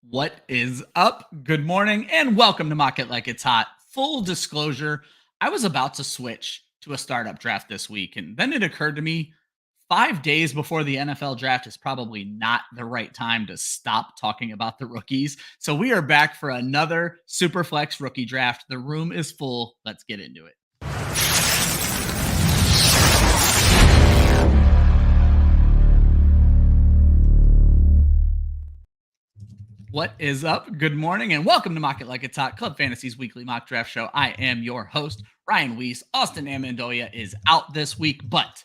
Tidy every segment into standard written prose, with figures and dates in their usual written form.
What is up? Good morning and welcome to Mock It Like It's Hot. Full disclosure, I was about to switch to a startup draft this week, and then it occurred to me 5 days before the NFL draft is probably not the right time to stop talking about the rookies. So we are back for another Superflex rookie draft. The room is full. Let's get into it. What is up? Good morning and welcome to Mock It Like It's Hot, Club Fantasy's weekly mock draft show. I am your host, Ryan Weisse. Austin Amendola is out this week, but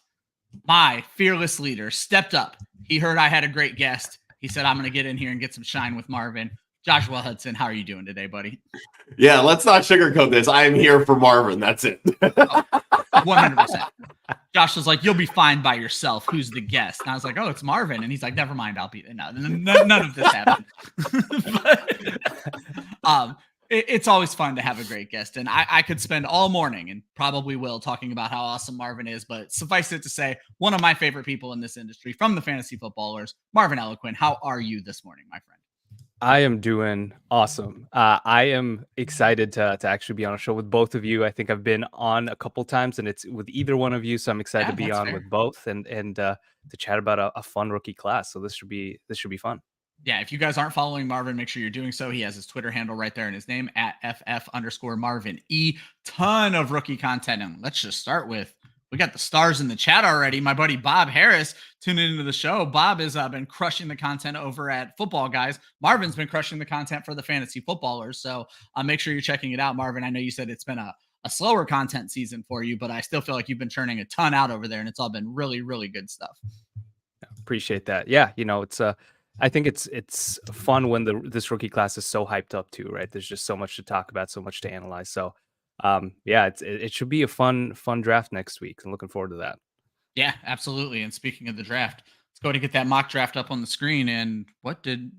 my fearless leader stepped up. He heard I had a great guest. He said, I'm going to get in here and get some shine with Marvin. Joshua Hudson, how are you doing today, buddy? Yeah, let's not sugarcoat this. I am here for Marvin. That's it. 100%. Josh was like, you'll be fine by yourself. Who's the guest? And I was like, oh, it's Marvin. And he's like, never mind. I'll be no, none of this happened. But, it's always fun to have a great guest. And I could spend all morning and probably will talking about how awesome Marvin is. But suffice it to say, one of my favorite people in this industry from the fantasy footballers, Marvin Elequin. How are you this morning, my friend? I am doing awesome. I am excited to actually be on a show with both of you. I think I've been on a couple times, and it's with either one of you. So I'm excited to be on with both and to chat about a fun rookie class. So this should be fun. Yeah, if you guys aren't following Marvin, make sure you're doing so. He has his Twitter handle right there in his name at @FF_Marvin E. Ton of rookie content. And let's just start with, we got the stars in the chat already. My buddy Bob Harris tuning into the show. Bob has been crushing the content over at Football Guys. Marvin's been crushing the content for the fantasy footballers. So make sure you're checking it out, Marvin. I know you said it's been a slower content season for you, but I still feel like you've been churning a ton out over there, and it's all been really, really good stuff. Appreciate that. Yeah, it's I think it's fun when this rookie class is so hyped up too, right? There's just so much to talk about, so much to analyze. So yeah, it should be a fun draft next week. I'm looking forward to that. Yeah, absolutely. And speaking of the draft, let's go to get that mock draft up on the screen. And what did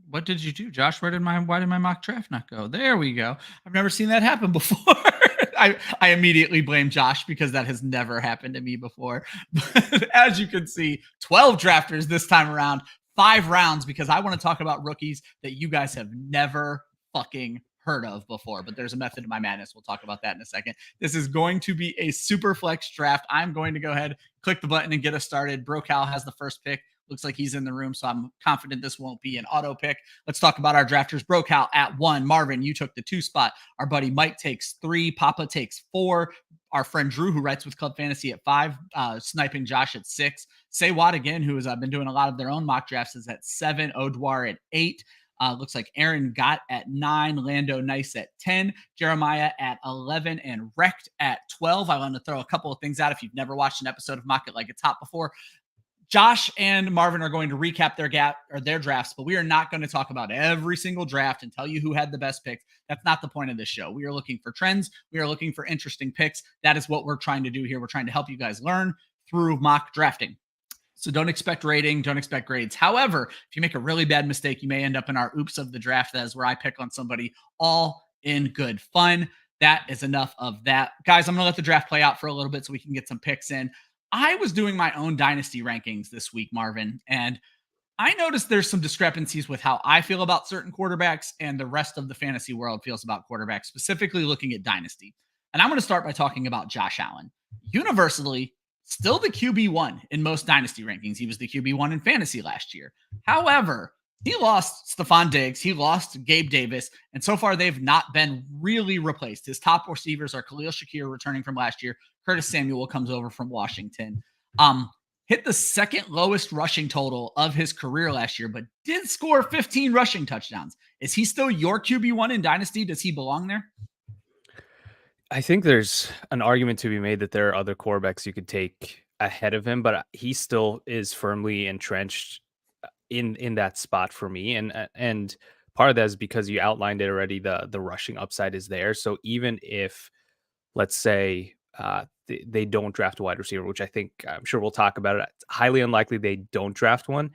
you do, Josh? Why did my mock draft not go? There we go. I've never seen that happen before. I immediately blame Josh because that has never happened to me before. But as you can see, 12 drafters this time around, 5 rounds, because I want to talk about rookies that you guys have never fucking heard of before, but there's a method to my madness. We'll talk about that in a second. This is going to be a super flex draft. I'm going to go ahead, click the button and get us started. Brocal has the first pick. Looks like he's in the room, so I'm confident this won't be an auto pick. Let's talk about our drafters. Brocal at 1. Marvin, you took the 2 spot. Our buddy Mike takes 3. Papa takes 4. Our friend Drew, who writes with Club Fantasy, at 5. Sniping Josh at 6. Say Watt again, who has been doing a lot of their own mock drafts, is at 7. Odwar at 8. Looks like Aaron Gott at 9, Lando Nice at 10, Jeremiah at 11, and Wrecked at 12. I want to throw a couple of things out if you've never watched an episode of Mock It Like It's Hot before. Josh and Marvin are going to recap their drafts, but we are not going to talk about every single draft and tell you who had the best picks. That's not the point of this show. We are looking for trends. We are looking for interesting picks. That is what we're trying to do here. We're trying to help you guys learn through mock drafting. So don't expect rating, don't expect grades. However, if you make a really bad mistake, you may end up in our oops of the draft. That is where I pick on somebody, all in good fun. That is enough of that. Guys, I'm going to let the draft play out for a little bit so we can get some picks in. I was doing my own Dynasty rankings this week, Marvin, and I noticed there's some discrepancies with how I feel about certain quarterbacks and the rest of the fantasy world feels about quarterbacks, specifically looking at Dynasty. And I'm going to start by talking about Josh Allen. Universally, still the QB1 in most Dynasty rankings. He was the QB1 in fantasy last year. However, he lost Stephon Diggs. He lost Gabe Davis. And so far, they've not been really replaced. His top receivers are Khalil Shakir returning from last year. Curtis Samuel comes over from Washington. Hit the second lowest rushing total of his career last year, but did score 15 rushing touchdowns. Is he still your QB1 in Dynasty? Does he belong there? I think there's an argument to be made that there are other quarterbacks you could take ahead of him, but he still is firmly entrenched in that spot for me. And part of that is because you outlined it already. The rushing upside is there. So even if, let's say, they don't draft a wide receiver, which I'm sure we'll talk about it. It's highly unlikely they don't draft one.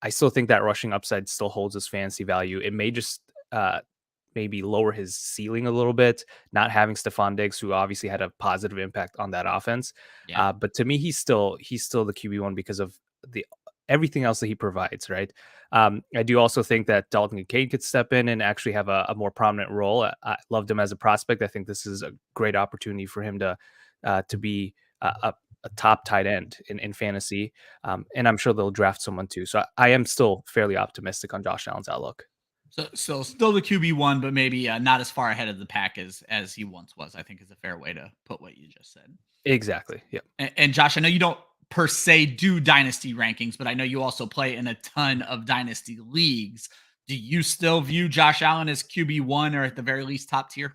I still think that rushing upside still holds its fantasy value. It may just maybe lower his ceiling a little bit, not having Stephon Diggs, who obviously had a positive impact on that offense. Yeah. But to me, he's still the QB1 because of everything else that he provides, right? I do also think that Dalton Kincaid could step in and actually have a more prominent role. I loved him as a prospect. I think this is a great opportunity for him to be a top tight end in fantasy. And I'm sure they'll draft someone too. So I am still fairly optimistic on Josh Allen's outlook. So still the QB1, but maybe not as far ahead of the pack as he once was, I think is a fair way to put what you just said. Exactly. Yeah. And Josh, I know you don't per se do dynasty rankings, but I know you also play in a ton of dynasty leagues. Do you still view Josh Allen as QB1 or at the very least top tier?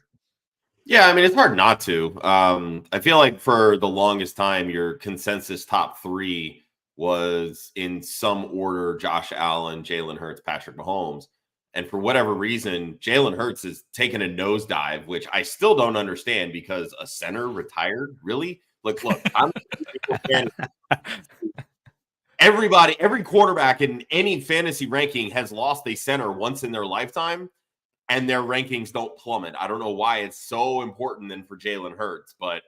Yeah, I mean, it's hard not to. I feel like for the longest time, your consensus top three was in some order: Josh Allen, Jalen Hurts, Patrick Mahomes. And for whatever reason, Jalen Hurts has taken a nosedive, which I still don't understand because a center retired. Really? Look, I'm a fan. Every quarterback in any fantasy ranking has lost a center once in their lifetime, and their rankings don't plummet. I don't know why it's so important then for Jalen Hurts, but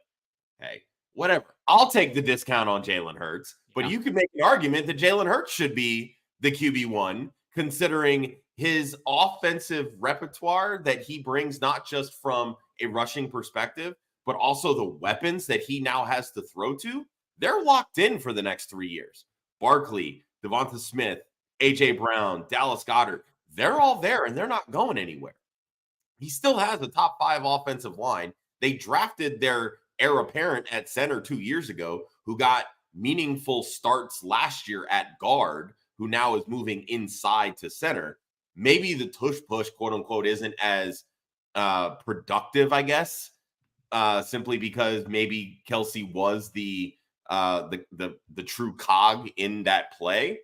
hey, whatever. I'll take the discount on Jalen Hurts, but you can make an argument that Jalen Hurts should be the QB1, considering his offensive repertoire that he brings, not just from a rushing perspective, but also the weapons that he now has to throw to. They're locked in for the next 3 years. Barkley, Devonta Smith, A.J. Brown, Dallas Goedert, they're all there and they're not going anywhere. He still has a top 5 offensive line. They drafted their heir apparent at center 2 years ago, who got meaningful starts last year at guard, who now is moving inside to center. Maybe the tush push, quote unquote, isn't as productive, I guess, simply because maybe Kelsey was the true cog in that play.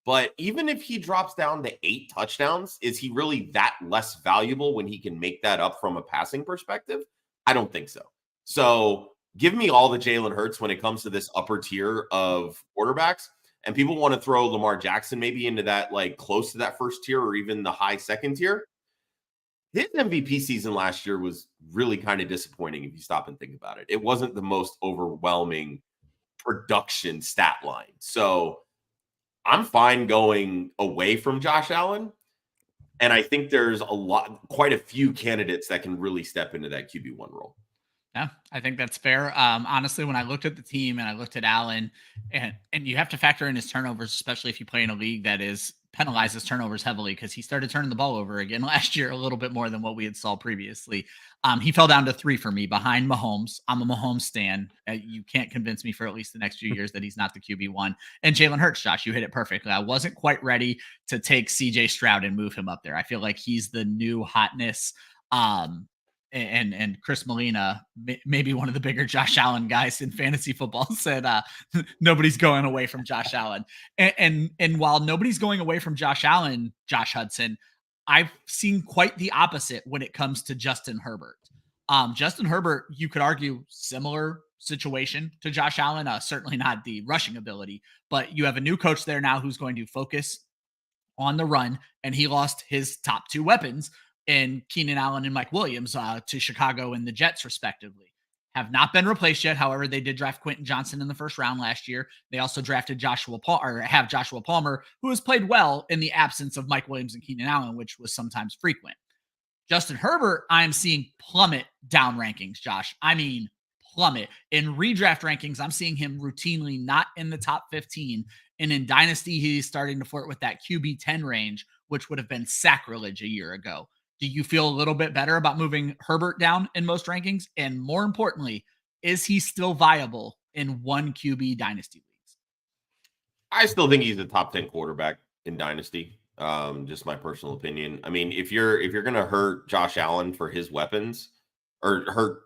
But even if he drops down to 8 touchdowns, is he really that less valuable when he can make that up from a passing perspective? I don't think so. So give me all the Jalen Hurts when it comes to this upper tier of quarterbacks. And people want to throw Lamar Jackson maybe into that, like close to that first tier or even the high second tier. His MVP season last year was really kind of disappointing if you stop and think about it. It wasn't the most overwhelming production stat line. So I'm fine going away from Josh Allen. And I think there's quite a few candidates that can really step into that QB1 role. Yeah, I think that's fair. Honestly, when I looked at the team and I looked at Allen, and you have to factor in his turnovers, especially if you play in a league that penalizes turnovers heavily, because he started turning the ball over again last year a little bit more than what we had saw previously. He fell down to 3 for me behind Mahomes. I'm a Mahomes stan. You can't convince me for at least the next few years that he's not the QB1. And Jalen Hurts, Josh, you hit it perfectly. I wasn't quite ready to take CJ Stroud and move him up there. I feel like he's the new hotness. And Chris Molina, maybe one of the bigger Josh Allen guys in fantasy football, said nobody's going away from Josh Allen. And while nobody's going away from Josh Allen, Josh Hudson, I've seen quite the opposite when it comes to Justin Herbert. Justin Herbert, you could argue, similar situation to Josh Allen, certainly not the rushing ability, but you have a new coach there now who's going to focus on the run, and he lost his top 2 weapons in Keenan Allen and Mike Williams to Chicago and the Jets, respectively. Have not been replaced yet. However, they did draft Quentin Johnson in the first round last year. They also drafted Joshua Palmer, who has played well in the absence of Mike Williams and Keenan Allen, which was sometimes frequent. Justin Herbert, I am seeing plummet down rankings, Josh. I mean, plummet. In redraft rankings, I'm seeing him routinely not in the top 15. And in Dynasty, he's starting to flirt with that QB 10 range, which would have been sacrilege a year ago. Do you feel a little bit better about moving Herbert down in most rankings? And more importantly, is he still viable in 1 QB dynasty leagues? I still think he's a top 10 quarterback in dynasty. Just my personal opinion. I mean, if you're going to hurt Josh Allen for his weapons or hurt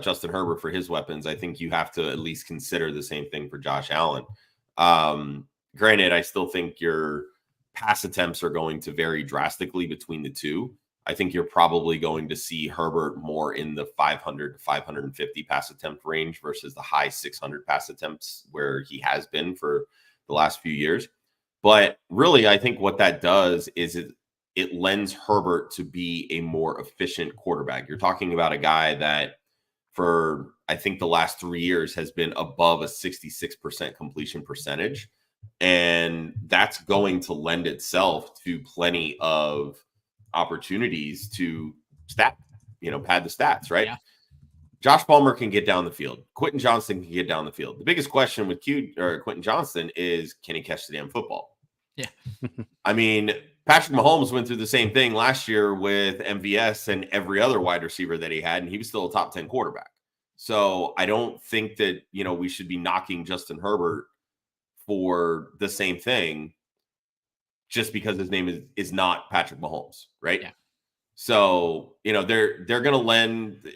Justin Herbert for his weapons, I think you have to at least consider the same thing for Josh Allen. Granted, I still think your pass attempts are going to vary drastically between the two. I think you're probably going to see Herbert more in the 500 to 550 pass attempt range versus the high 600 pass attempts where he has been for the last few years. But really, I think what that does is it lends Herbert to be a more efficient quarterback. You're talking about a guy that for, I think, the last 3 years has been above a 66% completion percentage. And that's going to lend itself to plenty of opportunities to pad the stats, right? Yeah. Josh Palmer can get down the field. Quentin Johnston can get down the field. The biggest question with Quentin Johnston is, can he catch the damn football? Yeah. I mean, Patrick Mahomes went through the same thing last year with MVS and every other wide receiver that he had, and he was still a top 10 quarterback. So I don't think that, we should be knocking Justin Herbert for the same thing just because his name is not Patrick Mahomes, right? Yeah. So, they're going to lend.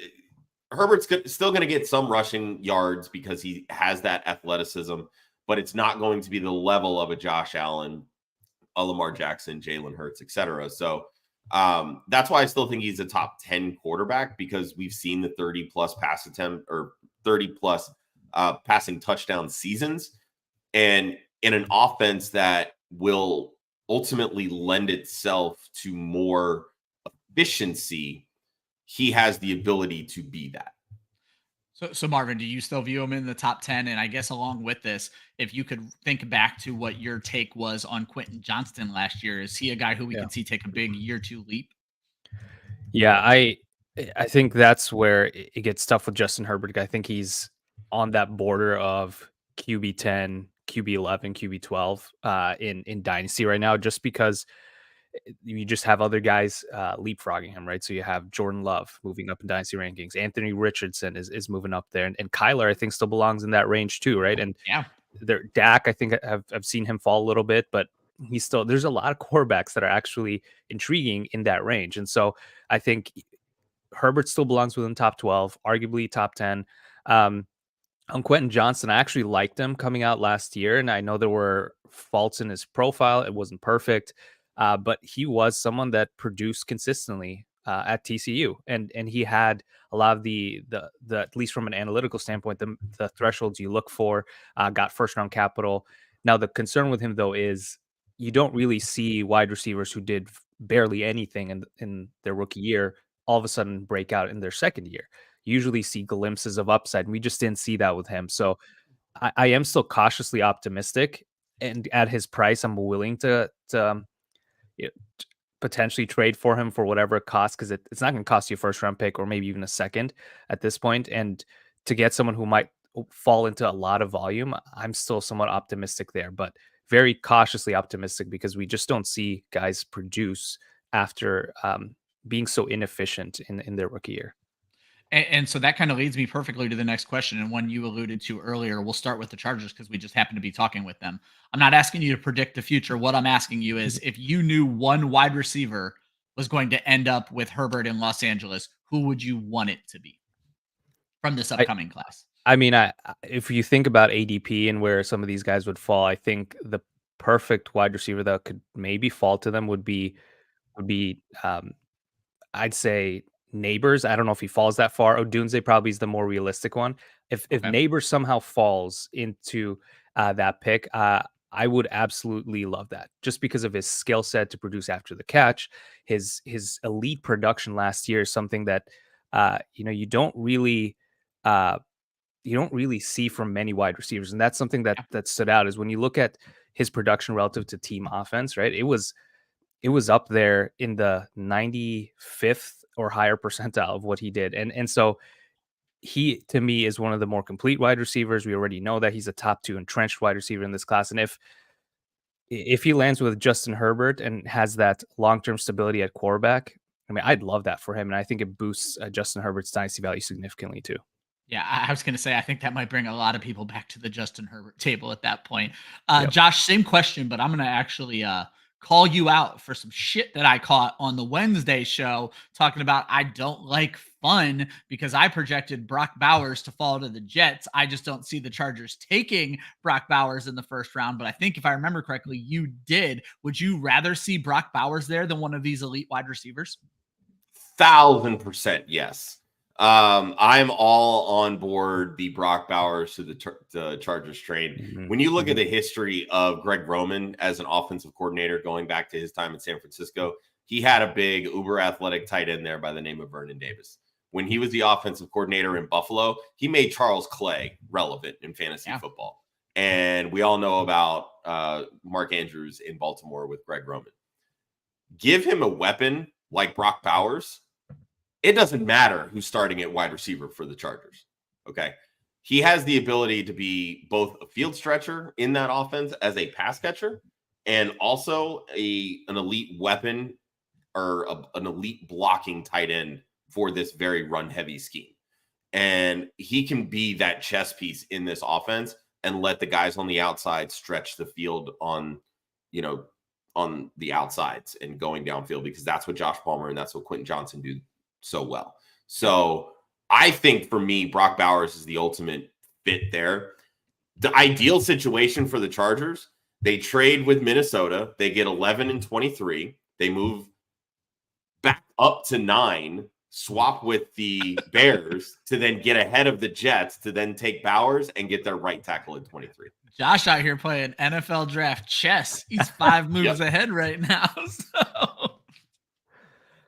Herbert's still going to get some rushing yards because he has that athleticism, but it's not going to be the level of a Josh Allen, a Lamar Jackson, Jalen Hurts, etc. So that's why I still think he's a top 10 quarterback, because we've seen the 30 plus pass attempt or 30 plus passing touchdown seasons, and in an offense that will ultimately lend itself to more efficiency, he has the ability to be that. So Marvin, do you still view him in the top 10? And I guess along with this, if you could think back to what your take was on Quentin Johnston last year, is he a guy who we could see take a big year 2 leap? Yeah, I think that's where it gets tough with Justin Herbert. I think he's on that border of QB 10, QB 11, QB 12 in Dynasty right now, just because you just have other guys leapfrogging him, right? So you have Jordan Love moving up in Dynasty rankings. Anthony Richardson is moving up there. And Kyler, I think, still belongs in that range too, right? And Yeah. Dak, I think I've seen him fall a little bit, but he's still, there's a lot of quarterbacks that are actually intriguing in that range. And so I think Herbert still belongs within top 12, arguably top 10. On Quentin Johnston, I actually liked him coming out last year, and I know there were faults in his profile. It wasn't perfect, but he was someone that produced consistently at TCU, and he had a lot of the at least from an analytical standpoint, the thresholds you look for. Got first round capital. Now the concern with him though is you don't really see wide receivers who did barely anything in their rookie year all of a sudden break out in their second year. You usually see glimpses of upside, and we just didn't see that with him. So I am still cautiously optimistic, and at his price, I'm willing to potentially trade for him for whatever it costs, because it's not going to cost you a first round pick or maybe even a second at this point. And to get someone who might fall into a lot of volume, I'm still somewhat optimistic there, but very cautiously optimistic, because we just don't see guys produce after being so inefficient in their rookie year. And so that kind of leads me perfectly to the next question, and one you alluded to earlier. We'll start with the Chargers because we just happen to be talking with them. I'm not asking you to predict the future. What I'm asking you is, if you knew one wide receiver was going to end up with Herbert in Los Angeles, who would you want it to be from this upcoming class? I mean, if you think about ADP and where some of these guys would fall, I think the perfect wide receiver that could maybe fall to them would be I'd say Neighbors. I don't know if he falls that far. Odunze probably is the more realistic one. If Okay. Neighbors somehow falls into that pick, I would absolutely love that, just because of his skill set to produce after the catch. His elite production last year is something that you don't really see from many wide receivers, and that's something that stood out. Is when you look at his production relative to team offense, right? It was up there in the 95th or higher percentile of what he did. And so he, to me, is one of the more complete wide receivers. We already know that he's a top 2 entrenched wide receiver in this class. And if he lands with Justin Herbert and has that long-term stability at quarterback, I mean, I'd love that for him. And I think it boosts Justin Herbert's dynasty value significantly too. Yeah, I was going to say, I think that might bring a lot of people back to the Justin Herbert table at that point. Yep. Josh, same question, but I'm going to actually call you out for some shit that I caught on the Wednesday show, talking about I don't like fun because I projected Brock Bowers to fall to the Jets. I just don't see the Chargers taking Brock Bowers in the first round. But I think if I remember correctly, you did. Would you rather see Brock Bowers there than one of these elite wide receivers? 1,000% yes. I'm all on board the Brock Bowers to the Chargers trade. Mm-hmm. When you look at the history of Greg Roman as an offensive coordinator, going back to his time in San Francisco, he had a big uber athletic tight end there by the name of Vernon Davis. When he was the offensive coordinator in Buffalo, he made Charles Clay relevant in fantasy football. And we all know about Mark Andrews in Baltimore with Greg Roman. Give him a weapon like Brock Bowers. It doesn't matter who's starting at wide receiver for the Chargers. Okay. He has the ability to be both a field stretcher in that offense as a pass catcher and also an elite weapon or an elite blocking tight end for this very run heavy scheme. And he can be that chess piece in this offense and let the guys on the outside stretch the field on the outsides and going downfield, because that's what Josh Palmer and that's what Quentin Johnson do so well. So I think for me, Brock Bowers is the ultimate fit there. The ideal situation for the Chargers, they trade with Minnesota. They get 11 and 23. They move back up to 9, swap with the Bears to then get ahead of the Jets to then take Bowers and get their right tackle at 23. Josh out here playing NFL draft chess. He's 5 moves ahead right now. So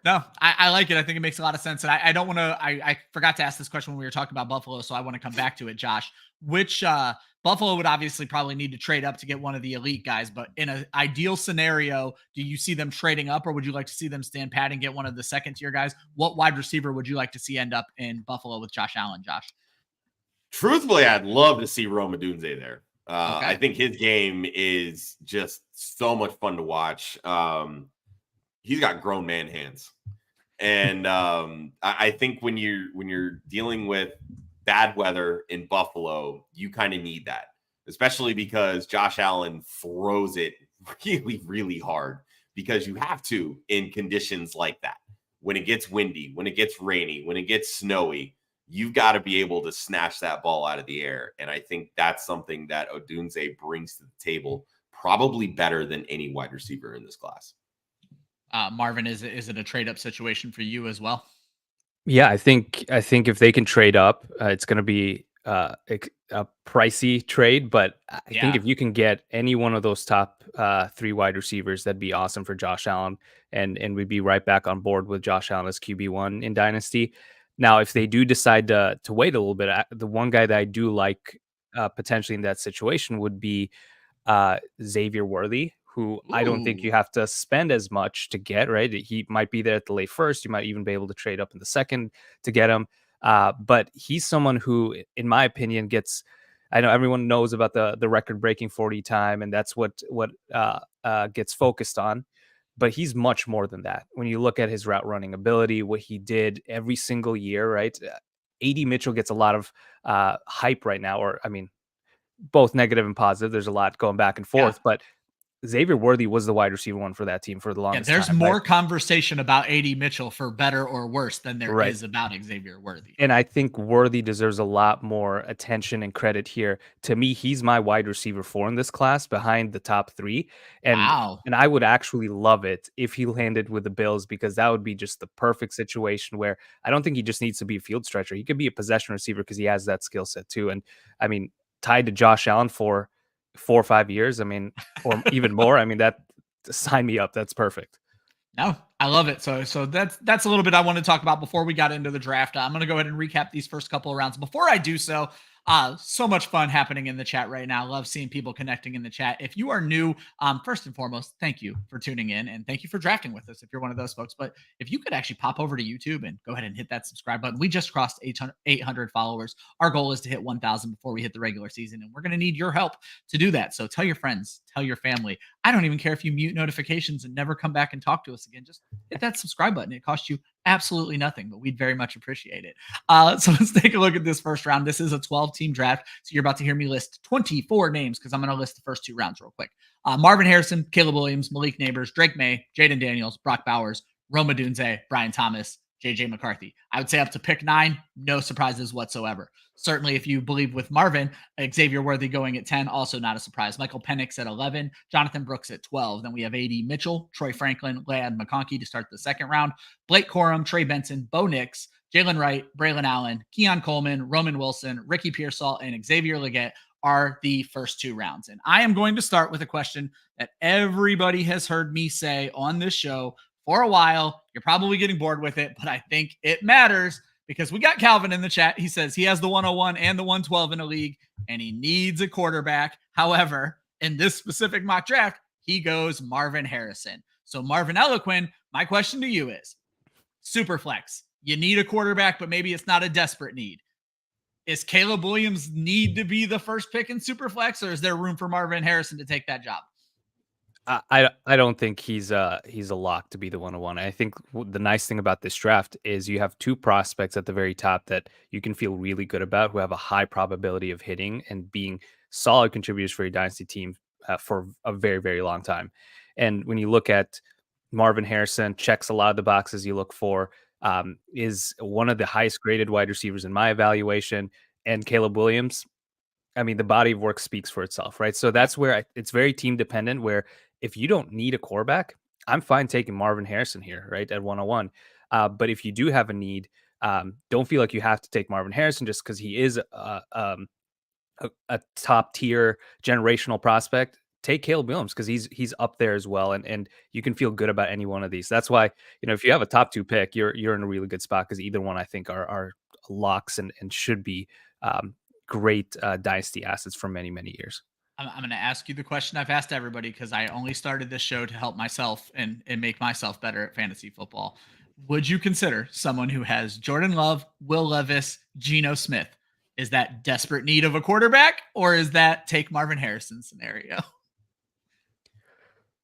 no, I like it. I think it makes a lot of sense. And I don't want to, I forgot to ask this question when we were talking about Buffalo, so I want to come back to it, Josh. Which Buffalo would obviously probably need to trade up to get one of the elite guys, but in an ideal scenario, do you see them trading up, or would you like to see them stand pat and get one of the second tier guys? What wide receiver would you like to see end up in Buffalo with Josh Allen, Josh? Truthfully, I'd love to see Rome Odunze there. Okay. I think his game is just so much fun to watch. He's got grown man hands. And I think when you're dealing with bad weather in Buffalo, you kind of need that, especially because Josh Allen throws it really, really hard, because you have to in conditions like that. When it gets windy, when it gets rainy, when it gets snowy, you've got to be able to snatch that ball out of the air. And I think that's something that Odunze brings to the table, probably better than any wide receiver in this class. Marvin, is it a trade up situation for you as well? Yeah, I think if they can trade up, it's going to be a pricey trade. But I think if you can get any one of those top 3 wide receivers, that'd be awesome for Josh Allen, and we'd be right back on board with Josh Allen as QB1 in Dynasty. Now, if they do decide to wait a little bit, the one guy that I do like potentially in that situation would be Xavier Worthy, who I don't think you have to spend as much to get, right? He might be there at the late first. You might even be able to trade up in the second to get him. But he's someone who, in my opinion, I know everyone knows about the record-breaking 40 time, and that's what gets focused on. But he's much more than that. When you look at his route running ability, what he did every single year, right? AD Mitchell gets a lot of hype right now, or I mean, both negative and positive. There's a lot going back and forth, but Xavier Worthy was the wide receiver one for that team for the longest time. There's more conversation about AD Mitchell for better or worse than there is about Xavier Worthy. And I think Worthy deserves a lot more attention and credit here. To me, he's my wide receiver 4 in this class, behind the top 3. And I would actually love it if he landed with the Bills, because that would be just the perfect situation where I don't think he just needs to be a field stretcher. He could be a possession receiver because he has that skill set too. And I mean, tied to Josh Allen for 4 or 5 years, I mean, or even more. I mean, that sign me up. That's perfect. No, I love it. So that's a little bit I want to talk about before we got into the draft. I'm going to go ahead and recap these first couple of rounds. Before I do so, so much fun happening in the chat right now. Love seeing people connecting in the chat. If you are new, first and foremost, thank you for tuning in, and thank you for drafting with us if you're one of those folks. But if you could actually pop over to YouTube and go ahead and hit that subscribe button. We just crossed 800 followers. Our goal is to hit 1,000 before we hit the regular season, and we're going to need your help to do that. So tell your friends, tell your family. I don't even care if you mute notifications and never come back and talk to us again. Just hit that subscribe button. It costs you absolutely nothing, but we'd very much appreciate it. So let's take a look at this first round. This is a 12-team draft, so you're about to hear me list 24 names because I'm going to list the first 2 rounds real quick. Marvin Harrison, Caleb Williams, Malik Neighbors, Drake Maye, Jayden Daniels, Brock Bowers, Rome Odunze, Brian Thomas, JJ McCarthy. I would say up to pick 9, no surprises whatsoever. Certainly, if you believe with Marvin, Xavier Worthy going at 10, also not a surprise. Michael Penix at 11, Jonathan Brooks at 12. Then we have AD Mitchell, Troy Franklin, Ladd McConkey to start the second round. Blake Corum, Trey Benson, Bo Nix, Jalen Wright, Braylon Allen, Keon Coleman, Roman Wilson, Ricky Pearsall, and Xavier Legette are the first 2 rounds. And I am going to start with a question that everybody has heard me say on this show for a while. You're probably getting bored with it, but I think it matters because we got Calvin in the chat. He says he has the 101 and the 112 in a league, and he needs a quarterback. However, in this specific mock draft, he goes Marvin Harrison. So Marvin Elequin, my question to you is, Superflex, you need a quarterback, but maybe it's not a desperate need. Is Caleb Williams need to be the first pick in Superflex, or is there room for Marvin Harrison to take that job? I don't think he's a lock to be the 101. I think the nice thing about this draft is you have two prospects at the very top that you can feel really good about, who have a high probability of hitting and being solid contributors for your dynasty team for a very, very long time. And when you look at Marvin Harrison, checks a lot of the boxes you look for, is one of the highest graded wide receivers in my evaluation. And Caleb Williams, I mean, the body of work speaks for itself, right? So that's where it's very team dependent, where if you don't need a quarterback, I'm fine taking Marvin Harrison here, right, at 101. But if you do have a need, don't feel like you have to take Marvin Harrison just because he is a top tier generational prospect. Take Caleb Williams because he's up there as well, and you can feel good about any one of these. That's why, if you have a top 2 pick, you're in a really good spot, because either one I think are locks and should be great dynasty assets for many, many years. I'm going to ask you the question I've asked everybody, because I only started this show to help myself and make myself better at fantasy football. Would you consider someone who has Jordan Love, Will Levis, Geno Smith? Is that desperate need of a quarterback, or is that take Marvin Harrison scenario?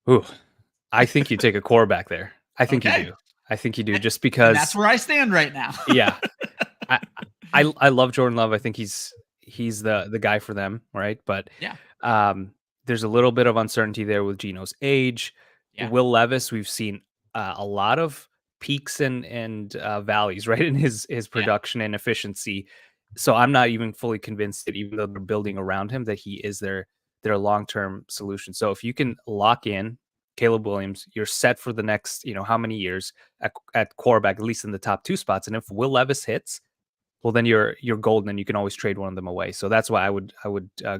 Ooh, I think you take a quarterback there. I think you do. I think you do, just because that's where I stand right now. Yeah. I love Jordan Love. I think he's the guy for them, right? But yeah, there's a little bit of uncertainty there with Geno's age. Yeah. Will Levis, we've seen a lot of peaks and valleys, right, in his production and efficiency. So I'm not even fully convinced that, even though they're building around him, that he is their long-term solution. So if you can lock in Caleb Williams, you're set for the next, how many years at quarterback, at least in the top 2 spots. And if Will Levis hits, well, then you're golden, and you can always trade one of them away. So that's why I would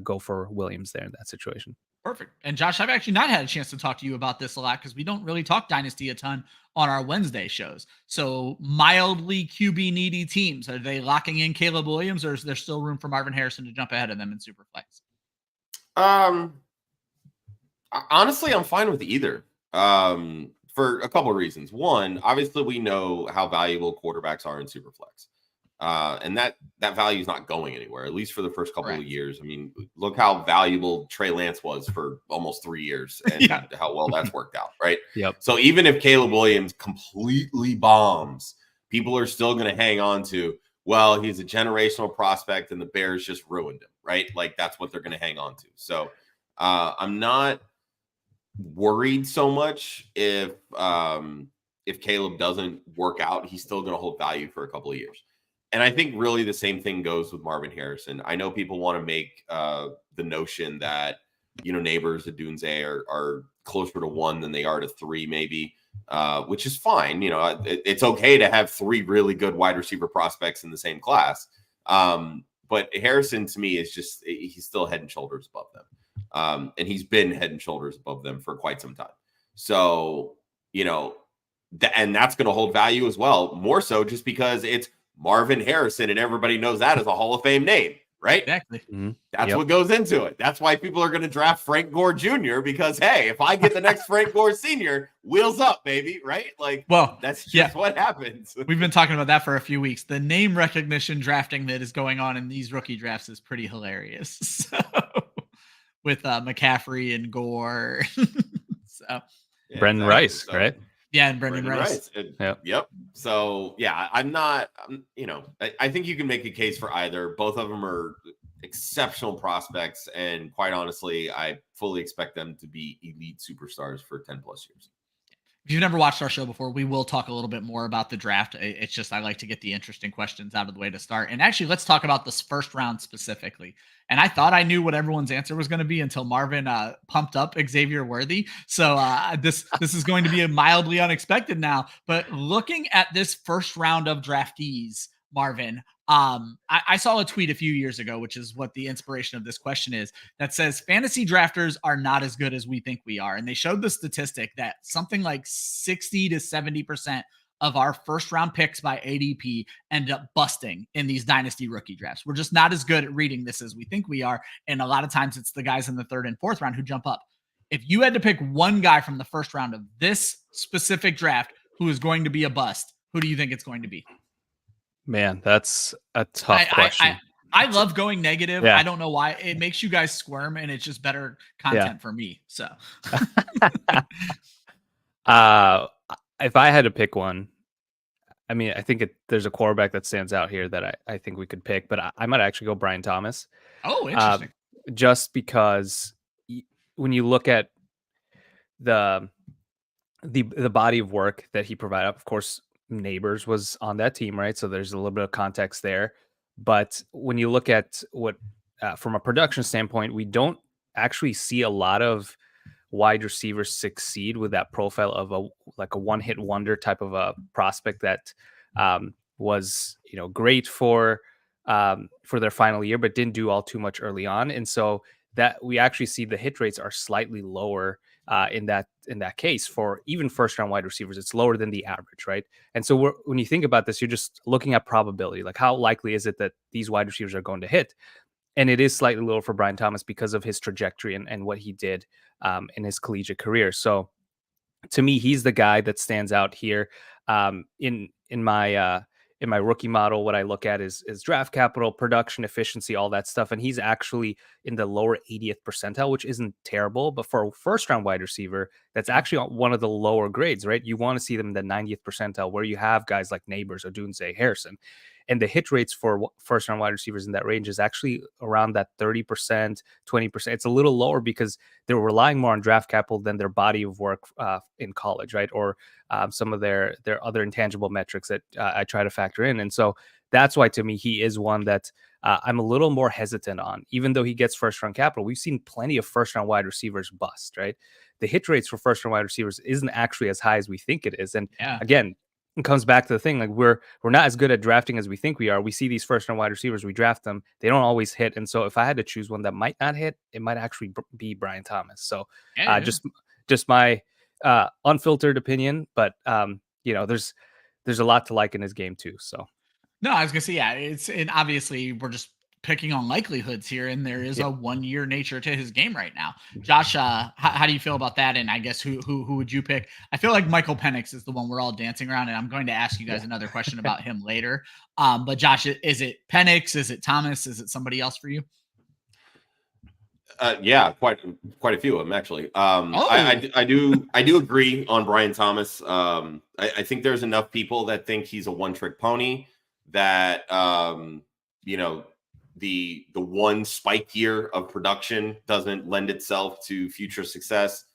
go for Williams there in that situation. Perfect. And Josh, I've actually not had a chance to talk to you about this a lot, because we don't really talk Dynasty a ton on our Wednesday shows. So mildly QB needy teams, are they locking in Caleb Williams, or is there still room for Marvin Harrison to jump ahead of them in Superflex? Honestly, I'm fine with either. For a couple of reasons. One, obviously we know how valuable quarterbacks are in Superflex. And that value is not going anywhere, at least for the first couple of years. I mean, look how valuable Trey Lance was for almost 3 years, and how well that's worked out, right? Yep. So even if Caleb Williams completely bombs, people are still going to hang on to, well, he's a generational prospect and the Bears just ruined him, right? Like, that's what they're going to hang on to. So I'm not worried so much if Caleb doesn't work out. He's still going to hold value for a couple of years. And I think really the same thing goes with Marvin Harrison. I know people want to make the notion that, neighbors at Dunze are closer to 1 than they are to 3, maybe, which is fine. It's okay to have 3 really good wide receiver prospects in the same class. But Harrison, to me, is just, he's still head and shoulders above them. And he's been head and shoulders above them for quite some time. So, and that's going to hold value as well, more so just because it's Marvin Harrison, and everybody knows that as a Hall of Fame name, right? Exactly. Mm-hmm. That's what goes into it. That's why people are going to draft Frank Gore Jr., because, hey, if I get the next Frank Gore Sr., wheels up, baby, right? Like, well, that's just what happens. We've been talking about that for a few weeks. The name recognition drafting that is going on in these rookie drafts is pretty hilarious. So, with McCaffrey and Gore. So Brendan Rice, right? Yeah, and Brendan Rice. Yep. So, I think you can make a case for either. Both of them are exceptional prospects, and quite honestly, I fully expect them to be elite superstars for 10 plus years. If you've never watched our show before, we will talk a little bit more about the draft. It's just, I like to get the interesting questions out of the way to start. And actually, let's talk about this first round specifically. And I thought I knew what everyone's answer was going to be until Marvin pumped up Xavier Worthy. So this is going to be a mildly unexpected now. But looking at this first round of draftees, Marvin, I saw a tweet a few years ago, which is what the inspiration of this question is, that says fantasy drafters are not as good as we think we are. And they showed the statistic that something like 60 to 70% of our first round picks by ADP end up busting in these dynasty rookie drafts. We're just not as good at reading this as we think we are. And a lot of times it's the guys in the 3rd and 4th round who jump up. If you had to pick one guy from the first round of this specific draft who is going to be a bust, who do you think it's going to be? Man, that's a tough question. I love going negative. Yeah. I don't know why. It makes you guys squirm, and it's just better content for me. So, if I had to pick one, I mean, I think there's a quarterback that stands out here that I think we could pick, but I might actually go Brian Thomas. Oh, interesting. Just because when you look at the body of work that he provided, of course, Neighbors was on that team, right? So there's a little bit of context there. But when you look at what, from a production standpoint, we don't actually see a lot of wide receivers succeed with that profile of a one-hit wonder type of a prospect that was, great for their final year, but didn't do all too much early on. And so that we actually see the hit rates are slightly lower in that case for even first-round wide receivers. It's lower than the average, right? And so when you think about this, you're just looking at probability, like how likely is it that these wide receivers are going to hit? And it is slightly lower for Brian Thomas because of his trajectory and what he did in his collegiate career. So to me, he's the guy that stands out here. In my rookie model, what I look at is draft capital, production efficiency, all that stuff. And he's actually in the lower 80th percentile, which isn't terrible. But for a first-round wide receiver, that's actually one of the lower grades, right? You want to see them in the 90th percentile where you have guys like Neighbors, Odunze, Harrison. And the hit rates for first-round wide receivers in that range is actually around that 30%, 20%. It's a little lower because they're relying more on draft capital than their body of work in college, right? Or some of their other intangible metrics that I try to factor in. And so that's why, to me, he is one that I'm a little more hesitant on. Even though he gets first-round capital, we've seen plenty of first-round wide receivers bust, right? The hit rates for first-round wide receivers isn't actually as high as we think it is. And again, it comes back to the thing, like we're not as good at drafting as we think we are. We see these first-round wide receivers, we draft them, they don't always hit. And so if I had to choose one that might not hit, it might actually be Brian Thomas. So just my unfiltered opinion, but there's a lot to like in his game too. So no, I was gonna say, and obviously we're just picking on likelihoods here, and there is a 1-year nature to his game right now. Josh, how do you feel about that? And I guess who would you pick? I feel like Michael Penix is the one we're all dancing around, and I'm going to ask you guys another question about him later. But Josh, is it Penix? Is it Thomas? Is it somebody else for you? Quite a few of them actually. I do agree on Brian Thomas. I think there's enough people that think he's a one-trick pony, that the one spike year of production doesn't lend itself to future success.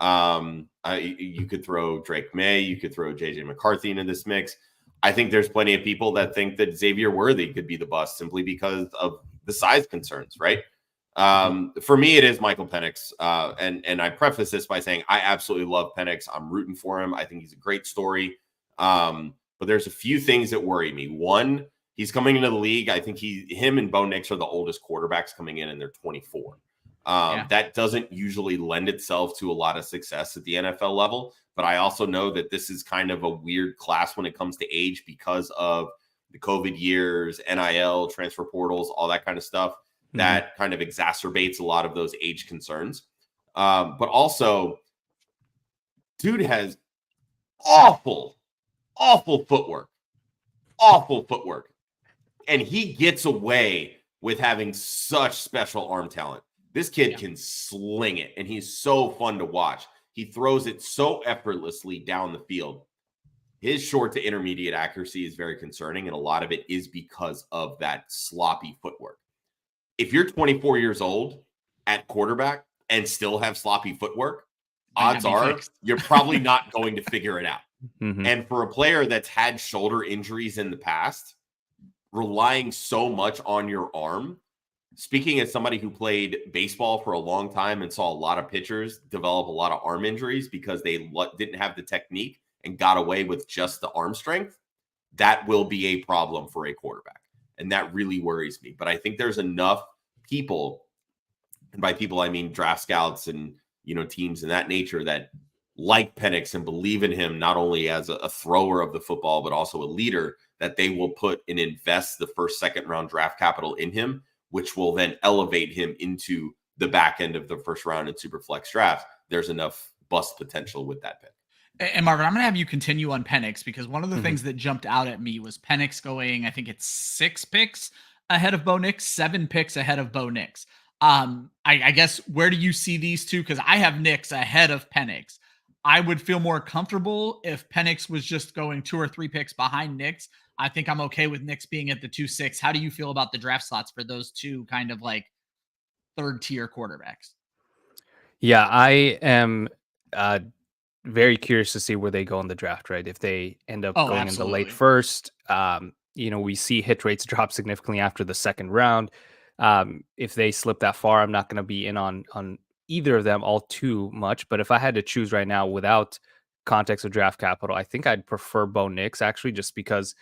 You could throw Drake Maye, you could throw JJ McCarthy into this mix. I think there's plenty of people that think that Xavier Worthy could be the bust simply because of the size concerns, right? For me, it is Michael Penix. And I preface this by saying I absolutely love Penix. I'm rooting for him. I think he's a great story. But there's a few things that worry me. One, he's coming into the league. I think him and Bo Nix are the oldest quarterbacks coming in, and they're 24. That doesn't usually lend itself to a lot of success at the NFL level. But I also know that this is kind of a weird class when it comes to age because of the COVID years, NIL, transfer portals, all that kind of stuff. That kind of exacerbates a lot of those age concerns. But also, dude has awful footwork. And he gets away with having such special arm talent. This kid can sling it, and he's so fun to watch. He throws it so effortlessly down the field. His short to intermediate accuracy is very concerning, and a lot of it is because of that sloppy footwork. If you're 24 years old at quarterback and still have sloppy footwork, odds are you're probably not going to figure it out. And for a player that's had shoulder injuries in the past, relying so much on your arm, speaking as somebody who played baseball for a long time and saw a lot of pitchers develop a lot of arm injuries because they didn't have the technique and got away with just the arm strength, that will be a problem for a quarterback. And that really worries me. But I think there's enough people, and by people I mean draft scouts and teams in that nature, that like Penix and believe in him not only as a thrower of the football, but also a leader, that they will put and invest the first, second round draft capital in him, which will then elevate him into the back end of the first round in Superflex drafts. There's enough bust potential with that pick. And Marvin, I'm going to have you continue on Penix, because one of the things that jumped out at me was Penix going, I think it's 6 picks ahead of Bo Nix, 7 picks ahead of Bo Nix. I guess, where do you see these two? Because I have Nix ahead of Penix. I would feel more comfortable if Penix was just going 2 or 3 picks behind Nix. I think I'm okay with Nix being at the 2-6. How do you feel about the draft slots for those two kind of like third tier quarterbacks? Yeah, I am very curious to see where they go in the draft, right? If they end up going in the late first, we see hit rates drop significantly after the second round. If they slip that far, I'm not going to be in on either of them all too much. But if I had to choose right now without context of draft capital, I think I'd prefer Bo Nix, actually, just because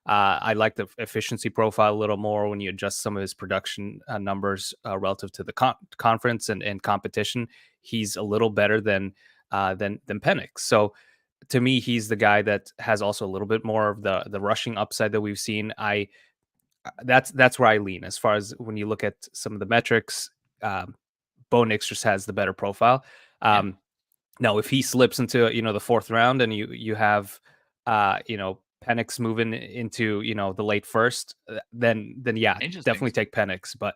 I like the efficiency profile a little more when you adjust some of his production numbers relative to the conference and competition. He's a little better than Penix. So to me, he's the guy that has also a little bit more of the rushing upside that we've seen. That's where I lean as far as when you look at some of the metrics. Bo Nix just has the better profile. Now, if he slips into the fourth round and you have Penix moving into the late first, then yeah, definitely take Penix. But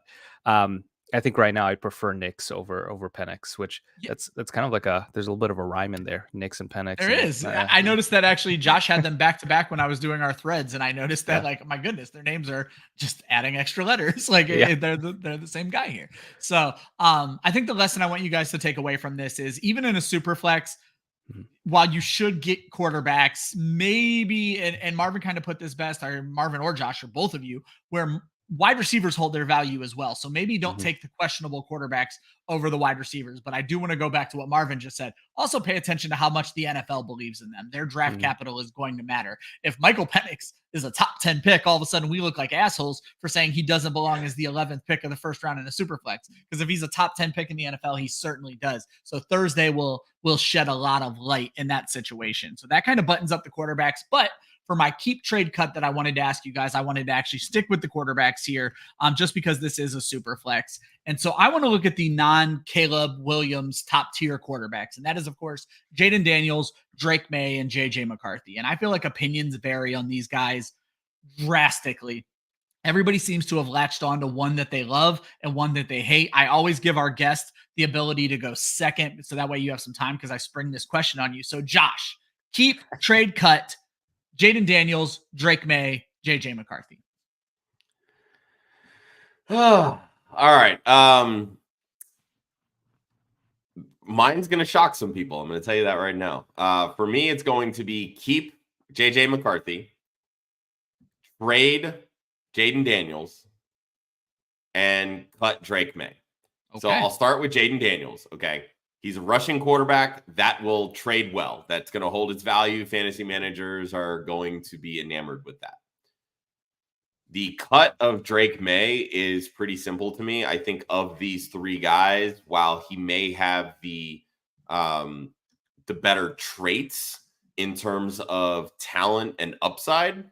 I think right now I'd prefer Nix over Penix, which that's kind of like there's a little bit of a rhyme in there, Nix and Penix. There is. I noticed that actually Josh had them back to back when I was doing our threads, and I noticed that like, my goodness, their names are just adding extra letters. Like they're the same guy here. So I think the lesson I want you guys to take away from this is, even in a super flex, while you should get quarterbacks, maybe, and Marvin kind of put this best, or Marvin or Josh or both of you, where wide receivers hold their value as well. So maybe don't take the questionable quarterbacks over the wide receivers. But I do want to go back to what Marvin just said. Also pay attention to how much the NFL believes in them. Their draft capital is going to matter. If Michael Penix is a top 10 pick, all of a sudden we look like assholes for saying he doesn't belong as the 11th pick of the first round in a super flex. Because if he's a top 10 pick in the NFL, he certainly does. So Thursday will shed a lot of light in that situation. So that kind of buttons up the quarterbacks. But for my keep trade cut that I wanted to ask you guys, I wanted to actually stick with the quarterbacks here, just because this is a super flex. And so I want to look at the non-Caleb Williams top tier quarterbacks. And that is, of course, Jayden Daniels, Drake Maye, and JJ McCarthy. And I feel like opinions vary on these guys drastically. Everybody seems to have latched on to one that they love and one that they hate. I always give our guest the ability to go second, so that way you have some time, because I spring this question on you. So Josh, keep trade cut, Jayden Daniels, Drake Maye, JJ McCarthy. Oh, all right. Mine's going to shock some people. I'm going to tell you that right now. For me, it's going to be keep JJ McCarthy, trade Jayden Daniels, and cut Drake Maye. Okay. So I'll start with Jayden Daniels. Okay. He's a rushing quarterback that will trade well. That's going to hold its value. Fantasy managers are going to be enamored with that. The cut of Drake Maye is pretty simple to me. I think of these three guys, while he may have the better traits in terms of talent and upside,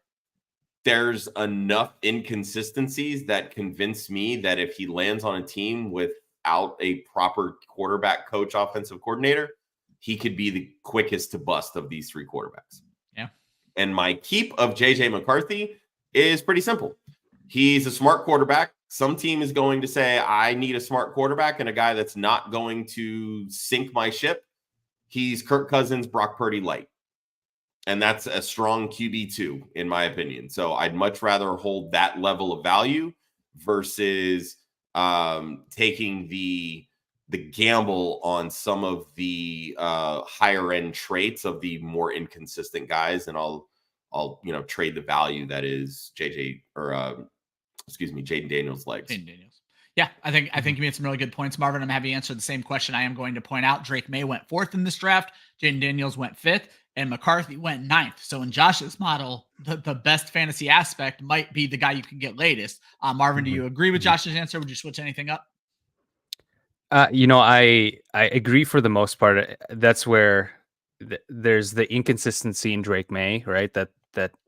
there's enough inconsistencies that convince me that if he lands on a team without a proper quarterback coach, offensive coordinator, he could be the quickest to bust of these three quarterbacks. Yeah. And my keep of JJ McCarthy is pretty simple. He's a smart quarterback. Some team is going to say, I need a smart quarterback and a guy that's not going to sink my ship. He's Kirk Cousins, Brock Purdy light. And that's a strong QB2, in my opinion. So I'd much rather hold that level of value versus taking the gamble on some of the higher end traits of the more inconsistent guys. And I'll trade the value that is Jayden Daniels' legs. Jayden Daniels. Yeah, I think you made some really good points, Marvin. I'm happy to answer the same question. I am going to point out Drake Maye went 4th in this draft, Jayden Daniels went 5th, and McCarthy went 9th. So in Josh's model, the best fantasy aspect might be the guy you can get latest. Marvin, do you agree with Josh's answer? Would you switch anything up? I agree for the most part. That's where there's the inconsistency in Drake Maye, right? That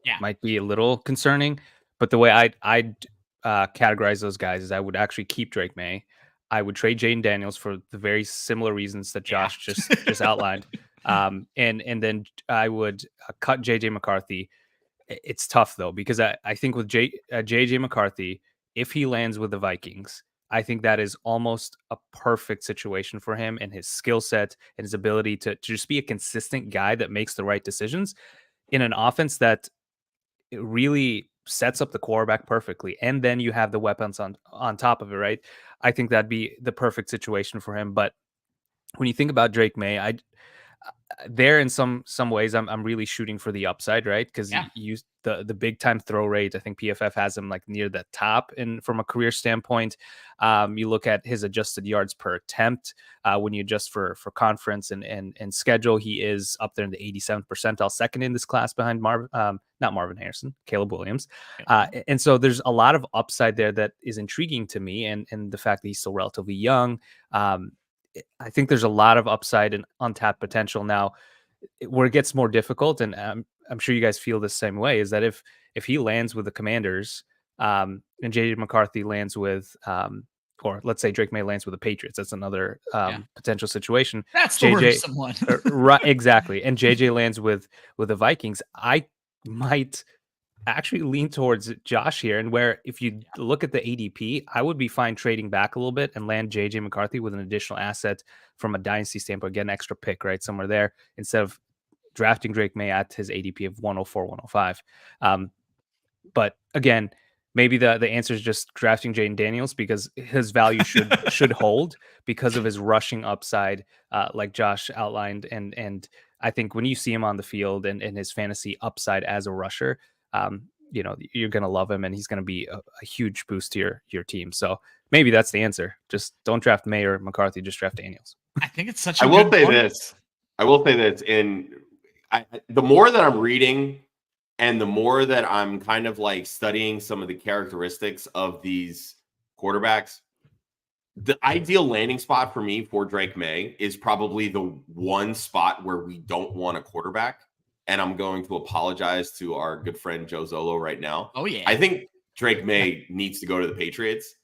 Yeah. might be a little concerning. But the way I'd categorize those guys is I would actually keep Drake Maye. I would trade Jayden Daniels for the very similar reasons that Yeah. Josh just outlined. And then I would cut JJ McCarthy. It's tough though, because I think with JJ McCarthy, if he lands with the Vikings, I think that is almost a perfect situation for him and his skill set and his ability to just be a consistent guy that makes the right decisions in an offense that it really sets up the quarterback perfectly. And then you have the weapons on top of it, right? I think that'd be the perfect situation for him. But when you think about Drake Maye, there in some ways I'm really shooting for the upside, right? Because Yeah. you the big time throw rate, I think PFF has him like near the top, and from a career standpoint, you look at his adjusted yards per attempt when you adjust for conference and schedule, he is up there in the 87th percentile, second in this class behind not Marvin Harrison, Caleb Williams, and so there's a lot of upside there that is intriguing to me, and the fact that he's still relatively young. I think there's a lot of upside and untapped potential. Now, where it gets more difficult, and I'm sure you guys feel the same way, is that if he lands with the Commanders, and J.J. McCarthy lands with, or let's say Drake Maye lands with the Patriots, that's another potential situation. That's the worrisome one. Right, exactly. And JJ lands with the Vikings. I might actually lean towards Josh here, and where if you look at the ADP, I would be fine trading back a little bit and land JJ McCarthy with an additional asset from a dynasty standpoint, get an extra pick right somewhere there instead of drafting Drake Maye at his ADP of 104, 105. But again, maybe the answer is just drafting Jayden Daniels because his value should hold because of his rushing upside, like Josh outlined, and I think when you see him on the field and his fantasy upside as a rusher, you're going to love him, and he's going to be a huge boost to your team. So maybe that's the answer. Just don't draft Maye or McCarthy, just draft Daniels. I think it's such a I will say this. The more that I'm reading and the more that I'm kind of like studying some of the characteristics of these quarterbacks, the ideal landing spot for me for Drake Maye is probably the one spot where we don't want a quarterback. And I'm going to apologize to our good friend Joe Zolo right now. Oh yeah. I think Drake Maye needs to go to the Patriots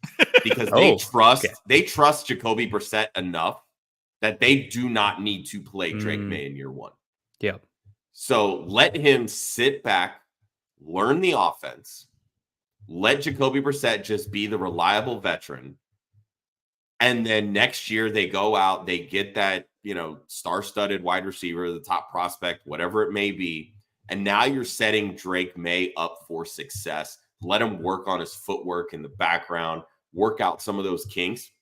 because they trust Jacoby Brissett enough that they do not need to play Drake Maye in year one. Yeah. So let him sit back, learn the offense, let Jacoby Brissett just be the reliable veteran. And then next year they go out, they get that, star-studded wide receiver, the top prospect, whatever it may be. And now you're setting Drake Maye up for success. Let him work on his footwork in the background, work out some of those kinks,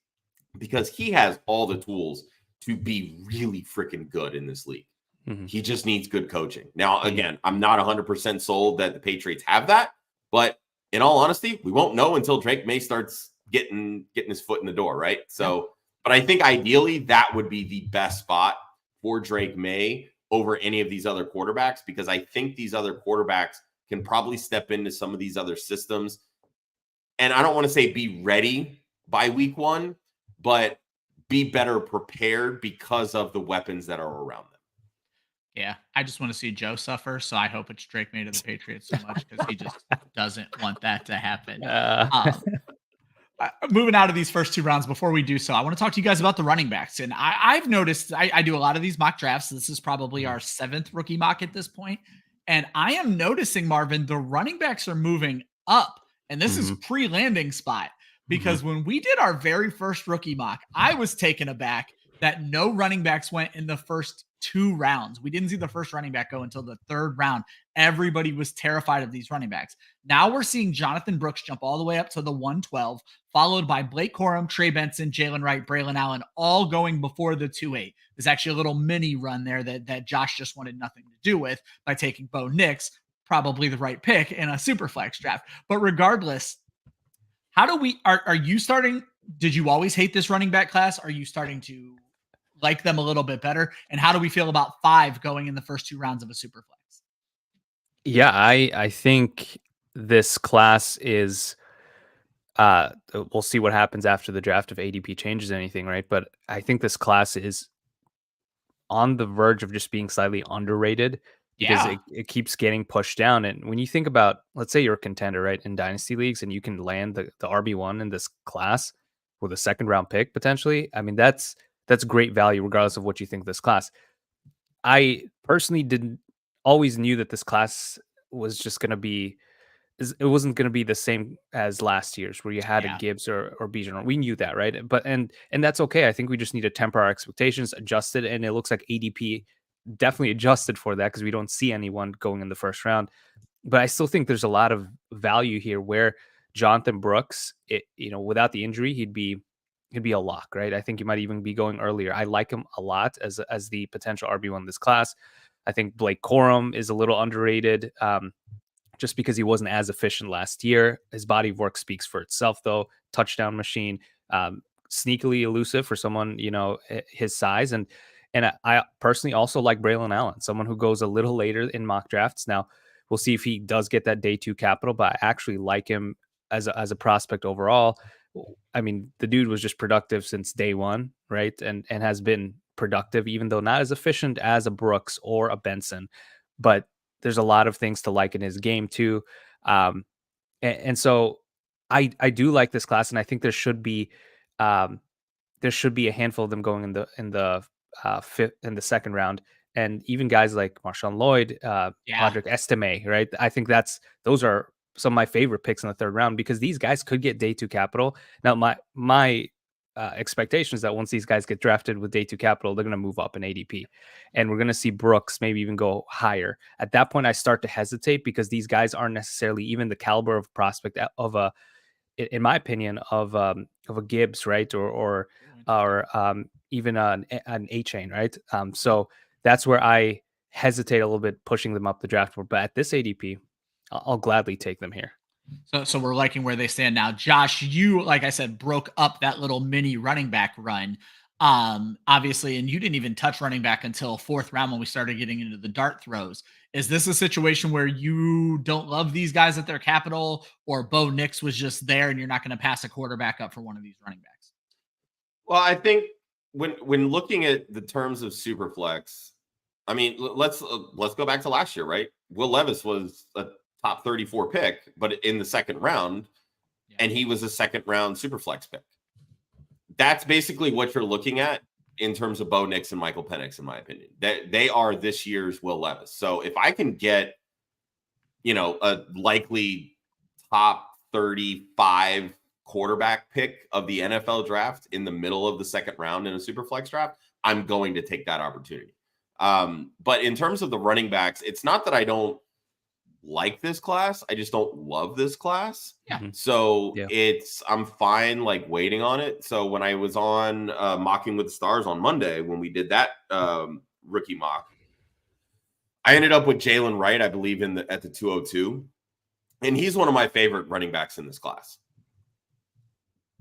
because he has all the tools to be really freaking good in this league. Mm-hmm. He just needs good coaching. Now, again, I'm not 100% sold that the Patriots have that, but in all honesty, we won't know until Drake Maye starts getting his foot in the door, right? So, but I think ideally that would be the best spot for Drake Maye over any of these other quarterbacks, because I think these other quarterbacks can probably step into some of these other systems. And I don't want to say be ready by week one, but be better prepared because of the weapons that are around them. Yeah, I just want to see Joe suffer, so I hope it's Drake Maye to the Patriots so much because he just doesn't want that to happen. Moving out of these first two rounds, before we do so, I want to talk to you guys about the running backs. And I've noticed, I do a lot of these mock drafts. This is probably our 7th rookie mock at this point. And I am noticing, Marvin, the running backs are moving up. And this is pre-landing spot. Because when we did our very first rookie mock, I was taken aback that no running backs went in the first 2 rounds. We didn't see the first running back go until the 3rd round. Everybody was terrified of these running backs. Now we're seeing Jonathan Brooks jump all the way up to the 112, followed by Blake Corum, Trey Benson, Jalen Wright, Braylon Allen, all going before the 2-8. There's actually a little mini run there that Josh just wanted nothing to do with by taking Bo Nix, probably the right pick in a Superflex draft. But regardless, are you starting? Did you always hate this running back class? Are you starting to like them a little bit better? And how do we feel about 5 going in the first 2 rounds of a Superflex? Yeah, I think this class is we'll see what happens after the draft if ADP changes anything, right? But I think this class is on the verge of just being slightly underrated because Yeah. it keeps getting pushed down. And when you think about, let's say you're a contender, right, in dynasty leagues, and you can land the RB1 in this class with a second round pick potentially, I mean, that's great value regardless of what you think of this class. I personally didn't always knew that this class was just going to be it wasn't going to be the same as last year's where you had a Yeah. Gibbs or Bijan. We knew that, right? But and that's okay. I think we just need to temper our expectations, adjust it, and it looks like ADP definitely adjusted for that because we don't see anyone going in the first round. But I still think there's a lot of value here where Jonathan Brooks, without the injury, he'd be a lock, right? I think he might even be going earlier. I like him a lot as the potential RB1 in this class. I think Blake Corum is a little underrated. Just because he wasn't as efficient last year. His body of work speaks for itself, though. Touchdown machine, sneakily elusive for someone, his size. And I personally also like Braylon Allen, someone who goes a little later in mock drafts. Now, we'll see if he does get that day 2 capital, but I actually like him as a prospect overall. I mean, the dude was just productive since day 1, right? And has been productive, even though not as efficient as a Brooks or a Benson. But there's a lot of things to like in his game too. And so I do like this class, and I think there should be a handful of them going in the fifth in the second round, and even guys like Marshawn Lloyd, Podrick Estime, right? I think those are some of my favorite picks in the third round because these guys could get day 2 capital. Now, my expectation is that once these guys get drafted with day 2 capital, they're going to move up in ADP, and we're going to see Brooks maybe even go higher. At that point, I start to hesitate because these guys aren't necessarily even the caliber of prospect of in my opinion, of a Gibbs, right, or even an A-Chain, right? So that's where I hesitate a little bit pushing them up the draft board. But at this ADP, I'll gladly take them here. So we're liking where they stand now. Josh, you, like I said, broke up that little mini running back run. Obviously, and you didn't even touch running back until 4th round when we started getting into the dart throws. Is this a situation where you don't love these guys at their capital, or Bo Nix was just there and you're not going to pass a quarterback up for one of these running backs? Well, I think when looking at the terms of Superflex, I mean, let's go back to last year, right? Will Levis was a top 34 pick, but in the second round, and he was a second round Superflex pick. That's basically what you're looking at in terms of Bo Nix and Michael Penix, in my opinion. They are this year's Will Levis. So if I can get, a likely top 35 quarterback pick of the NFL draft in the middle of the second round in a Superflex draft, I'm going to take that opportunity. But in terms of the running backs, it's not that I don't like this class. I just don't love this class. Yeah. So I'm fine like waiting on it. So when I was on Mocking with the Stars on Monday, when we did that rookie mock, I ended up with Jalen Wright, I believe, at the 202. And he's one of my favorite running backs in this class.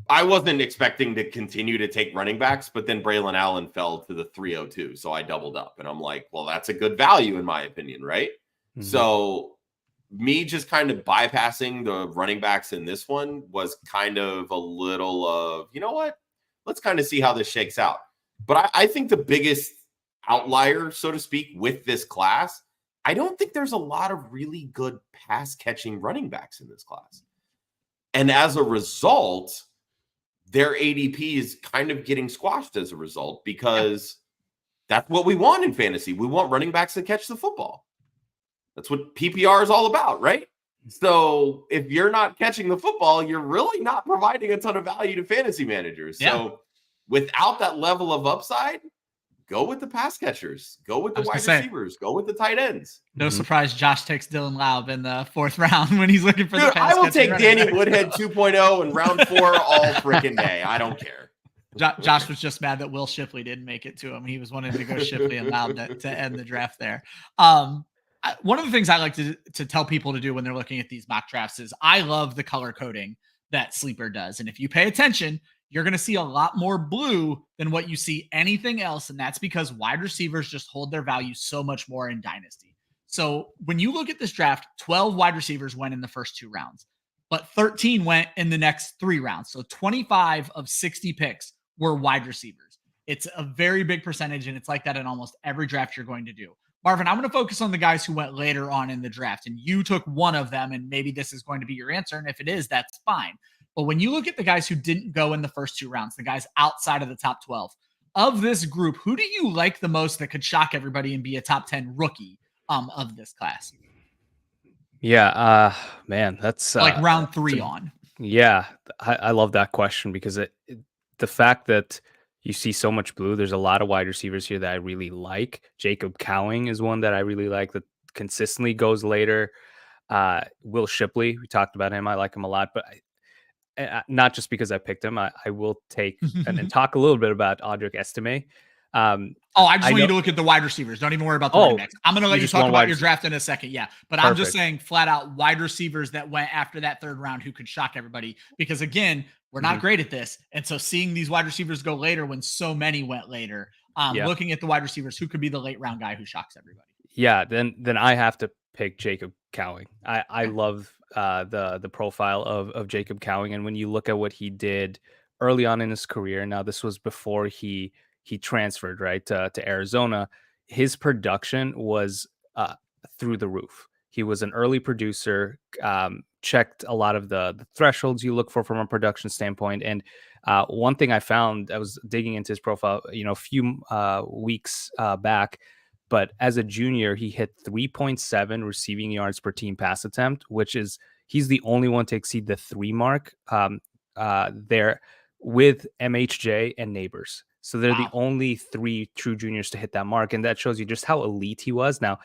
I wasn't expecting to continue to take running backs, but then Braylon Allen fell to the 302. So I doubled up and I'm like, well, that's a good value in my opinion, right? Mm-hmm. So me just kind of bypassing the running backs in this one was kind of a little of, you know what? Let's kind of see how this shakes out. But I think the biggest outlier, so to speak, with this class, I don't think there's a lot of really good pass catching running backs in this class. And as a result, their ADP is kind of getting squashed as a result because that's what we want in fantasy. We want running backs that catch the football. That's what PPR is all about, right? So if you're not catching the football, you're really not providing a ton of value to fantasy managers. Yeah. So without that level of upside, go with the pass catchers, go with the wide receivers, go with the tight ends. No surprise, Josh takes Dylan Laub in the 4th round when he's looking for the pass. I will take Danny Woodhead 2.0 in round 4 all freaking day. I don't care. Josh was just mad that Will Shipley didn't make it to him. He was wanting to go Shipley and Laub to end the draft there. One of the things I like to tell people to do when they're looking at these mock drafts is I love the color coding that Sleeper does. And if you pay attention, you're going to see a lot more blue than what you see anything else. And that's because wide receivers just hold their value so much more in Dynasty. So when you look at this draft, 12 wide receivers went in the first 2 rounds, but 13 went in the next 3 rounds. So 25 of 60 picks were wide receivers. It's a very big percentage, and it's like that in almost every draft you're going to do. Marvin, I'm going to focus on the guys who went later on in the draft, and you took one of them, and maybe this is going to be your answer, and if it is, that's fine. But when you look at the guys who didn't go in the first 2 rounds, the guys outside of the top 12, of this group, who do you like the most that could shock everybody and be a top 10 rookie of this class? Yeah, man, that's Like round 3 on. Yeah, I love that question because the fact that you see so much blue, there's a lot of wide receivers here that I really like. Jacob Cowing is one that I really like that consistently goes later. Will Shipley, we talked about him. I like him a lot, but not just because I picked him. I will take and talk a little bit about Audric Estime. I just want you to look at the wide receivers. Don't even worry about the running backs. I'm going to let you talk about your draft in a second. Yeah. But I'm just saying flat out wide receivers that went after that 3rd round who could shock everybody. Because again, we're not great at this. And so seeing these wide receivers go later when so many went later, looking at the wide receivers, who could be the late round guy who shocks everybody? Yeah. Then I have to pick Jacob Cowing. I love the profile of Jacob Cowing. And when you look at what he did early on in his career, now this was before he transferred right to Arizona. His production was through the roof. He was an early producer, checked a lot of the thresholds you look for from a production standpoint. And one thing I found, I was digging into his profile, a few weeks back, but as a junior, he hit 3.7 receiving yards per team pass attempt, which is he's the only one to exceed the 3 mark there with MHJ and Neighbors. So they're the only 3 true juniors to hit that mark. And that shows you just how elite he was. Now,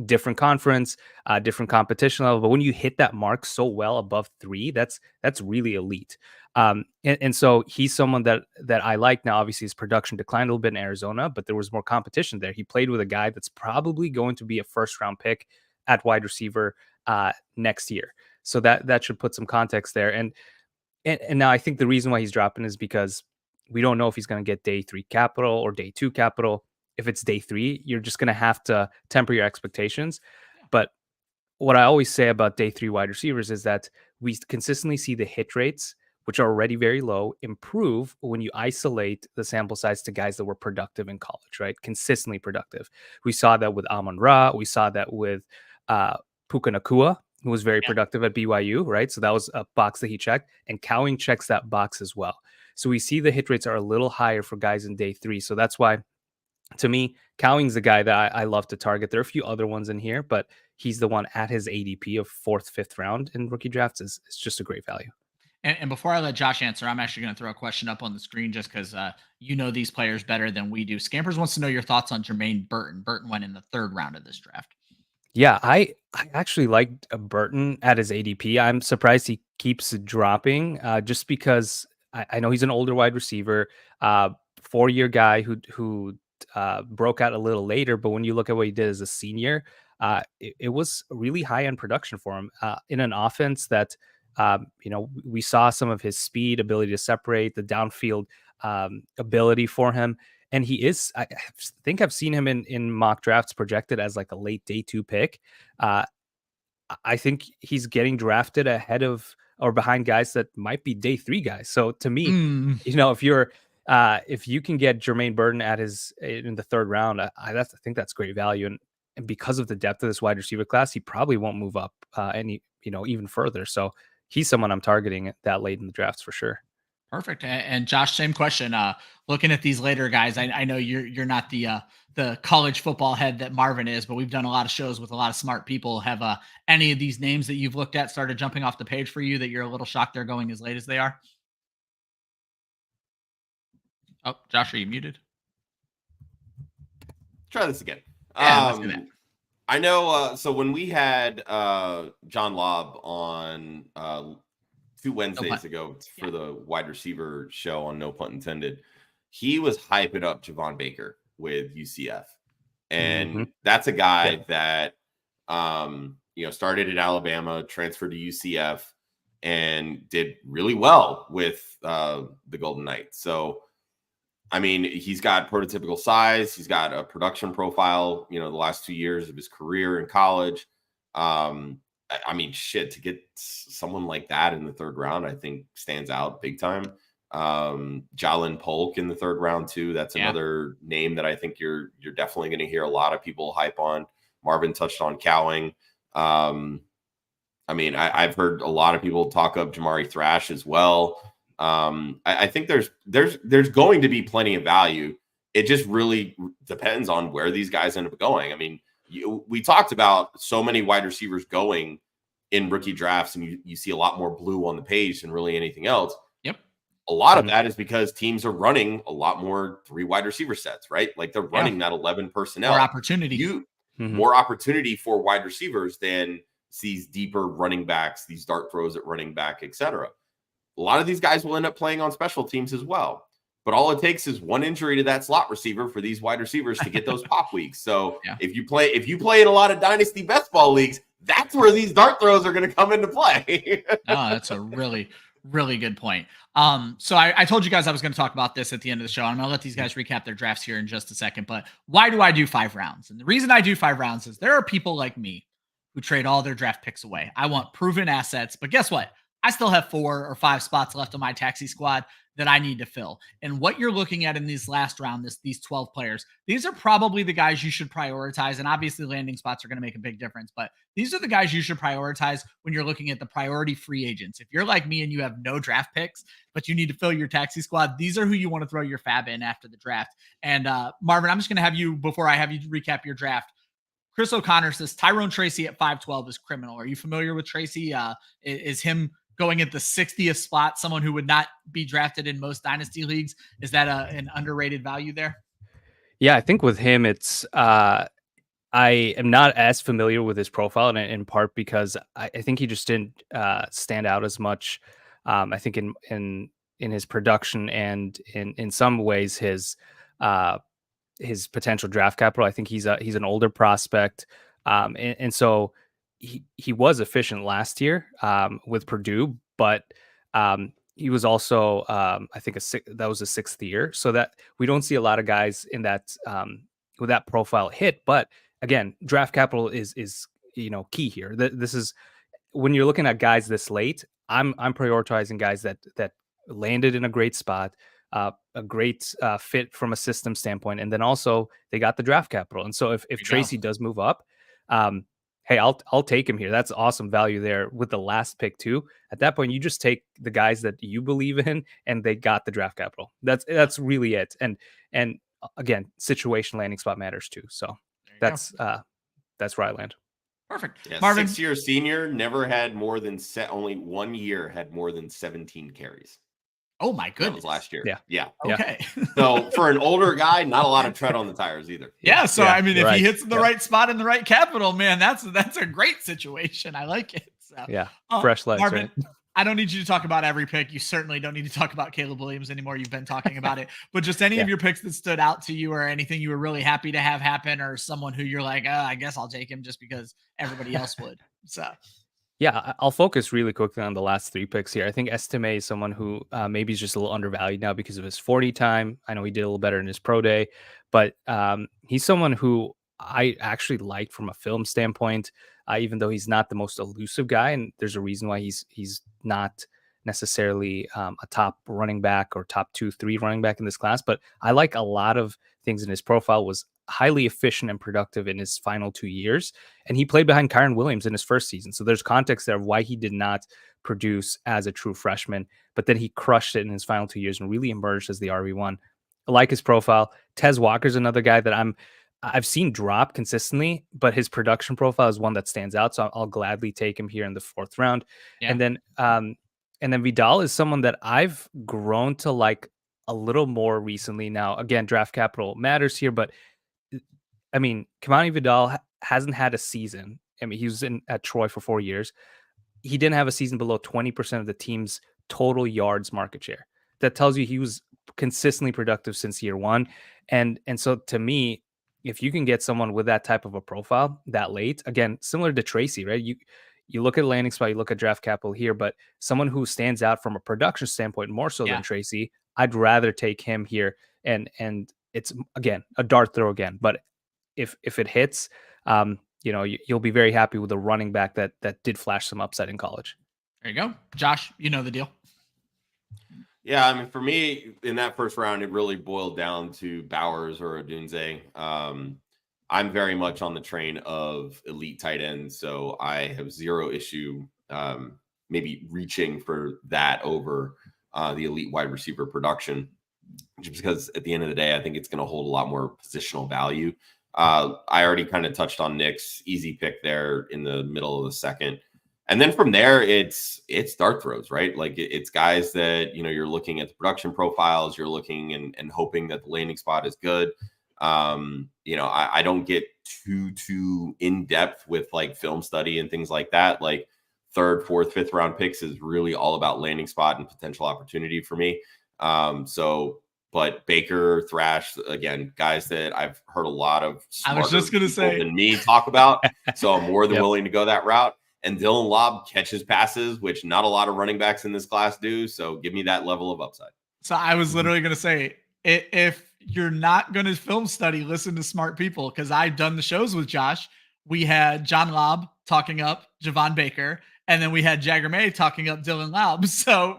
different conference, different competition level. But when you hit that mark so well above 3, that's really elite. And so he's someone that I like. Now, obviously, his production declined a little bit in Arizona, but there was more competition there. He played with a guy that's probably going to be a 1st-round pick at wide receiver next year. So that should put some context there. And now I think the reason why he's dropping is because we don't know if he's going to get day 3 capital or day 2 capital. If it's day 3, you're just going to have to temper your expectations. But what I always say about day 3 wide receivers is that we consistently see the hit rates, which are already very low, improve when you isolate the sample size to guys that were productive in college, right? Consistently productive. We saw that with Amon-Ra. We saw that with Puka Nacua, who was very productive at BYU, right? So that was a box that he checked. And Cowing checks that box as well. So we see the hit rates are a little higher for guys in day 3. So that's why, to me, Cowing's the guy that I love to target. There are a few other ones in here, but he's the one at his ADP of 4th, 5th round in rookie drafts. It's just a great value. And before I let Josh answer, I'm actually going to throw a question up on the screen just because you know these players better than we do. Scampers wants to know your thoughts on Jermaine Burton. Burton went in the 3rd round of this draft. Yeah, I actually liked Burton at his ADP. I'm surprised he keeps dropping just because I know he's an older wide receiver, 4-year guy who broke out a little later. But when you look at what he did as a senior, it was really high-end production for him in an offense that, we saw some of his speed, ability to separate, the downfield ability for him. And he is, I think I've seen him in mock drafts projected as like a late day 2 pick. I think he's getting drafted ahead of or behind guys that might be day 3 guys. So to me, if you can get Jermaine Burton in the 3rd round, I think that's great value. And because of the depth of this wide receiver class, he probably won't move up even further. So he's someone I'm targeting that late in the drafts for sure. Perfect. And Josh, same question. Looking at these later guys, I know you're not the college football head that Marvin is, but we've done a lot of shows with a lot of smart people. Have any of these names that you've looked at started jumping off the page for you that you're a little shocked they're going as late as they are? Oh, Josh, are you muted? Try this again. Yeah, let's do that. I know. So when we had John Lobb on 2 Wednesdays ago for the wide receiver show on No Punt Intended, he was hyping up Javon Baker with UCF. And that's a guy that, started at Alabama, transferred to UCF, and did really well with the Golden Knights. So, I mean, he's got prototypical size. He's got a production profile, the last 2 years of his career in college. I mean, to get someone like that in the 3rd round, I think stands out big time. Jalen Polk in the 3rd round too. That's another name that I think you're definitely going to hear a lot of people hype on. Marvin touched on Cowing. I mean, I've heard a lot of people talk up Jamari Thrash as well. I think there's going to be plenty of value. It just really depends on where these guys end up going. I mean, we talked about so many wide receivers going in rookie drafts, and you see a lot more blue on the page than really anything else. Yep. A lot of that is because teams are running a lot more 3 wide receiver sets, right? Like they're running that 11 personnel. More opportunity. More opportunity for wide receivers than these deeper running backs, these dart throws at running back, etc. A lot of these guys will end up playing on special teams as well. But all it takes is one injury to that slot receiver for these wide receivers to get those pop weeks. So if you play in a lot of dynasty best ball leagues, that's where these dart throws are going to come into play. Oh, that's a really, really good point. So I told you guys I was going to talk about this at the end of the show. I'm going to let these guys recap their drafts here in just a second. But why do I do 5 rounds? And the reason I do 5 rounds is there are people like me who trade all their draft picks away. I want proven assets, but guess what? I still have 4 or 5 spots left on my taxi squad that I need to fill. And what you're looking at in these last round, these 12 players, these are probably the guys you should prioritize. And obviously landing spots are going to make a big difference, but these are the guys you should prioritize when you're looking at the priority free agents. If you're like me and you have no draft picks, but you need to fill your taxi squad, these are who you want to throw your fab in after the draft. And Marvin, I'm just going to have you, before I have you recap your draft, Chris O'Connor says Tyrone Tracy at 5'12 is criminal. Are you familiar with Tracy? Is him going at the 60th spot someone who would not be drafted in most dynasty leagues? Is that an underrated value there? Yeah, I think with him, it's I am not as familiar with his profile, and in part because I think he just didn't stand out as much. I think in his production and in some ways his potential draft capital. I think he's an older prospect, and so he was efficient last year with Purdue, but he was also I think that was a 6th year, so that we don't see a lot of guys in that with that profile hit. But again, draft capital is key here. This is when you're looking at guys this late. I'm prioritizing guys that landed in a great spot. A great fit from a system standpoint, and then also they got the draft capital. And so if Tracy does move up, hey, I'll take him here. That's awesome value there with the last pick too. At that point, you just take the guys that you believe in, and they got the draft capital. That's really it. And again, situation landing spot matters too. So that's where I land. Perfect. Yeah, Marvin, 6-year senior never had more than only 1 year had more than 17 carries. Oh my goodness. That was last year. Yeah. Okay. So for an older guy, not a lot of tread on the tires either. Yeah. So I mean, if right. he hits the right spot in the right capital, man, that's a great situation. I like it. So, yeah. Fresh legs. Marvin, right? I don't need you to talk about every pick. You certainly don't need to talk about Caleb Williams anymore. You've been talking about it, but just any of your picks that stood out to you, or anything you were really happy to have happen, or someone who you're like, I guess I'll take him just because everybody else would. So. Yeah, I'll focus really quickly on the last 3 picks here. I think Estime is someone who maybe is just a little undervalued now because of his 40 time. I know he did a little better in his pro day, but he's someone who I actually like from a film standpoint, even though he's not the most elusive guy. And there's a reason why he's not necessarily a top running back or top 2-3 running back in this class. But I like a lot of things in his profile. Was highly efficient and productive in his final 2 years. And he played behind Kyron Williams in his first season. So there's context there of why he did not produce as a true freshman, but then he crushed it in his final 2 years and really emerged as the RB1. I like his profile. Tez Walker's another guy that I've seen drop consistently, but his production profile is one that stands out. So I'll gladly take him here in the 4th round. Yeah. And then Vidal is someone that I've grown to like a little more recently. Now, again, draft capital matters here, but I mean, Kamani Vidal hasn't had a season. I mean, he was at Troy for 4 years. He didn't have a season below 20% of the team's total yards market share. That tells you he was consistently productive since year 1. And so to me, if you can get someone with that type of a profile that late, again, similar to Tracy, right? You look at landing spot, you look at draft capital here, but someone who stands out from a production standpoint more so than Tracy, I'd rather take him here. And it's, again, a dart throw again, but if it hits, you'll be very happy with a running back that did flash some upside in college. There you go. Josh, you know the deal. Yeah, I mean, for me, in that first round, it really boiled down to Bowers or Odunze. I'm very much on the train of elite tight ends, so I have zero issue maybe reaching for that over the elite wide receiver production, just because at the end of the day, I think it's going to hold a lot more positional value. I already kind of touched on Nix, easy pick there in the middle of the second. And then from there, it's dart throws, right? Like it's guys that, you're looking at the production profiles, you're looking and hoping that the landing spot is good. I don't get too in depth with like film study and things like that. Like third, fourth, fifth round picks is really all about landing spot and potential opportunity for me. But Baker, Thrash, again, guys that I've heard a lot of I was just gonna say than me talk about. So I'm more than Yep. willing to go that route. And Dylan Lobb catches passes, which not a lot of running backs in this class do. So give me that level of upside. So I was literally going to say, if you're not going to film study, listen to smart people, because I've done the shows with Josh. We had John Lobb talking up Javon Baker, and then we had Jagger May talking up Dylan Lobb. So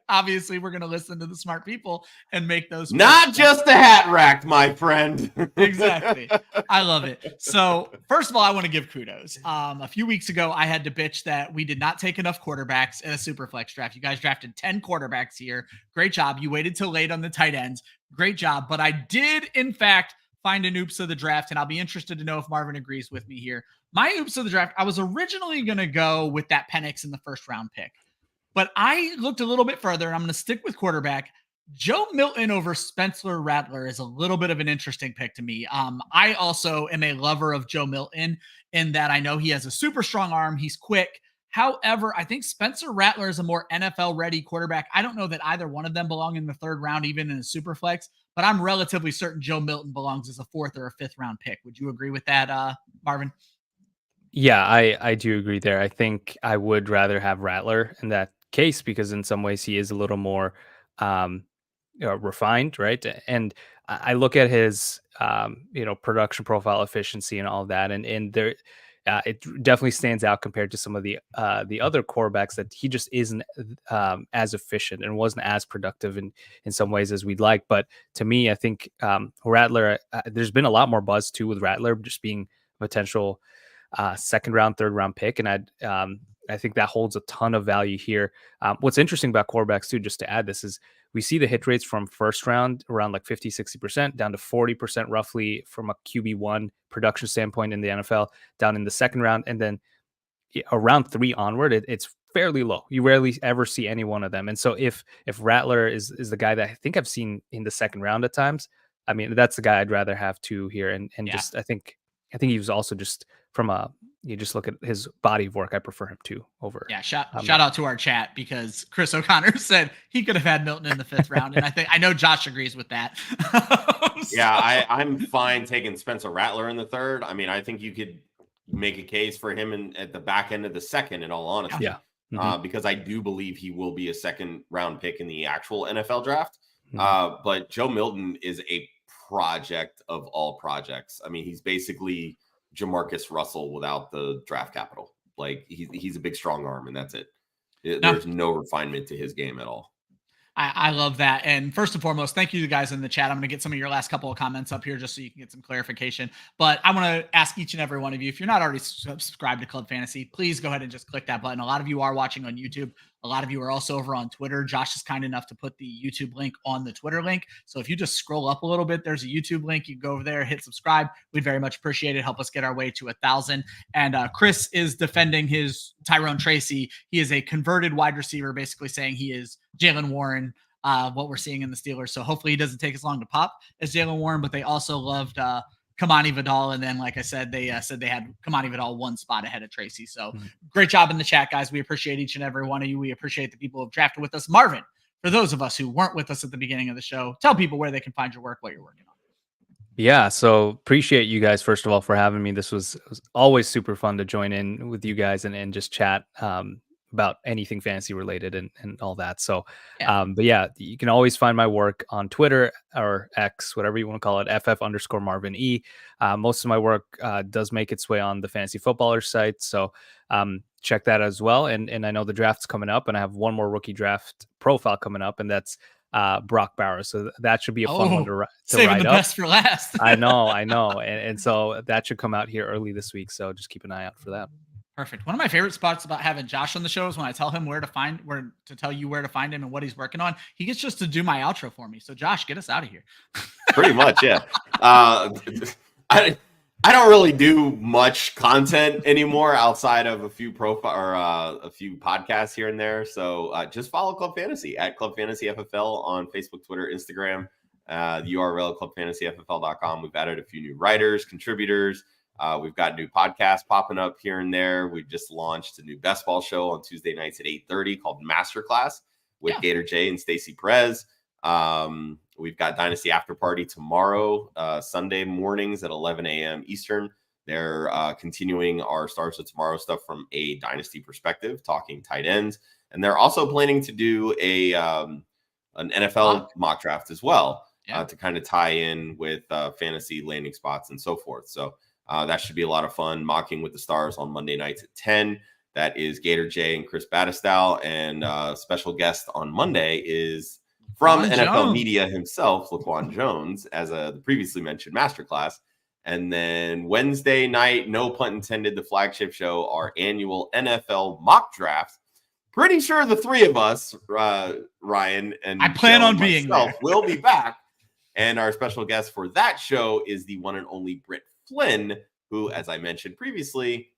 obviously we're going to listen to the smart people and make those. Not just the hat racked, my friend. Exactly. I love it. So first of all, I want to give kudos. A few weeks ago, I had to bitch that we did not take enough quarterbacks in a Superflex draft. You guys drafted 10 quarterbacks here. Great job. You waited till late on the tight ends. Great job. But I did, in fact, find an oops of the draft, and I'll be interested to know if Marvin agrees with me here. My oops of the draft, I was originally going to go with that Penix in the first round pick, but I looked a little bit further, and I'm going to stick with quarterback. Joe Milton over Spencer Rattler is a little bit of an interesting pick to me. I also am a lover of Joe Milton in that I know he has a super strong arm. He's quick. However, I think Spencer Rattler is a more NFL ready quarterback. I don't know that either one of them belong in the third round, even in a super flex, but I'm relatively certain Joe Milton belongs as a fourth or a fifth round pick. Would you agree with that, Marvin? Yeah, I do agree there. I think I would rather have Rattler in that case because in some ways he is a little more refined, right? And I look at his production profile, efficiency, and all of that, and there it definitely stands out compared to some of the other quarterbacks that he just isn't as efficient and wasn't as productive in some ways as we'd like. But to me, I think Rattler, there's been a lot more buzz too with Rattler just being potential second round, third round pick. And I think that holds a ton of value here. What's interesting about quarterbacks too, just to add this, is we see the hit rates from first round around like 50, 60% down to 40% roughly from a QB1 production standpoint in the NFL down in the second round. And then around 3 onward, it's fairly low. You rarely ever see any one of them. And so if Rattler is the guy that I think I've seen in the second round at times, I mean, that's the guy I'd rather have too here. And just, I think he was also just from you just look at his body of work, I prefer him too over. Yeah, shout out to our chat because Chris O'Connor said he could have had Milton in the fifth round, and I know Josh agrees with that. Yeah, I'm fine taking Spencer Rattler in the third. I mean, I think you could make a case for him at the back end of the second, in all honesty. Yeah. Mm-hmm. Because I do believe he will be a second round pick in the actual NFL draft. But Joe Milton is a project of all projects. I mean, he's basically Jamarcus Russell without the draft capital. Like he's a big strong arm, and that's it. There's no refinement to his game at all. I love that. And first and foremost, thank you to guys in the chat. I'm going to get some of your last couple of comments up here just so you can get some clarification. But I want to ask each and every one of you, if you're not already subscribed to Club Fantasy, please go ahead and just click that button. A lot of you are watching on YouTube. A lot of you are also over on Twitter. Josh is kind enough to put the YouTube link on the Twitter link. So if you just scroll up a little bit, there's a YouTube link. You can go over there, hit subscribe. We'd very much appreciate it. Help us get our way to 1,000. And Chris is defending his Tyrone Tracy. He is a converted wide receiver, basically saying he is Jaylen Warren, what we're seeing in the Steelers. So hopefully he doesn't take as long to pop as Jaylen Warren, but they also loved Kamani Vidal. And then, like I said, they said they had Kamani Vidal one spot ahead of Tracy. So great job in the chat, guys. We appreciate each and every one of you. We appreciate the people who have drafted with us. Marvin, for those of us who weren't with us at the beginning of the show, tell people where they can find your work, what you're working on. Yeah, so appreciate you guys, first of all, for having me. This was always super fun to join in with you guys and just chat. about anything fantasy related and all that. So, Yeah. but yeah, you can always find my work on Twitter or X, whatever you want to call it, FF_Marvin E. Most of my work does make its way on the Fantasy Footballer site. So check that as well. And I know the draft's coming up, and I have one more rookie draft profile coming up, and that's Brock Bowers. So that should be a fun one to saving write the up. best for last. I know. And so that should come out here early this week. So just keep an eye out for that. Perfect. One of my favorite spots about having Josh on the show is when I tell him where to find him and what he's working on. He gets just to do my outro for me. So Josh, get us out of here. Pretty much, yeah. I don't really do much content anymore outside of a few a few podcasts here and there. So just follow Club Fantasy at Club Fantasy FFL on Facebook, Twitter, Instagram. The URL clubfantasyffl.com. We've added a few new writers, contributors. We've got new podcasts popping up here and there. We just launched a new best ball show on Tuesday nights at 8:30 called Masterclass with Gator J and Stacey Perez. We've got Dynasty After Party tomorrow, Sunday mornings at 11 a.m. Eastern. They're continuing our Stars of Tomorrow stuff from a Dynasty perspective, talking tight ends. And they're also planning to do an NFL mock draft as well to kind of tie in with fantasy landing spots and so forth. So that should be a lot of fun. Mocking with the Stars on Monday nights at 10. That is Gator J and Chris Battistow. And special guest on Monday is from NFL Media himself, Laquan Jones, as the previously mentioned Masterclass. And then Wednesday night, no pun intended, the flagship show, our annual NFL mock draft. Pretty sure the three of us, Ryan and I plan Joe on and being myself, there. will be back. And our special guest for that show is the one and only Britt Flynn, who, as I mentioned previously,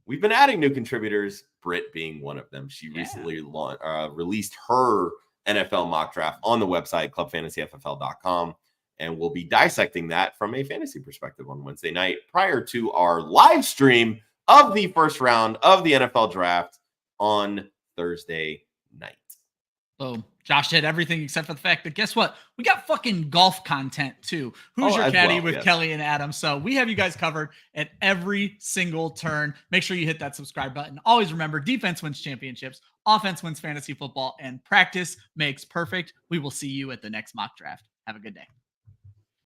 we've been adding new contributors, Britt being one of them. She recently released her NFL mock draft on the website, clubfantasyffl.com, and we'll be dissecting that from a fantasy perspective on Wednesday night prior to our live stream of the first round of the NFL draft on Thursday night. Boom. Josh did everything except for the fact that guess what? We got fucking golf content too. Who's your caddy with Kelly and Adam? So we have you guys covered at every single turn. Make sure you hit that subscribe button. Always remember, defense wins championships, offense wins fantasy football, and practice makes perfect. We will see you at the next mock draft. Have a good day.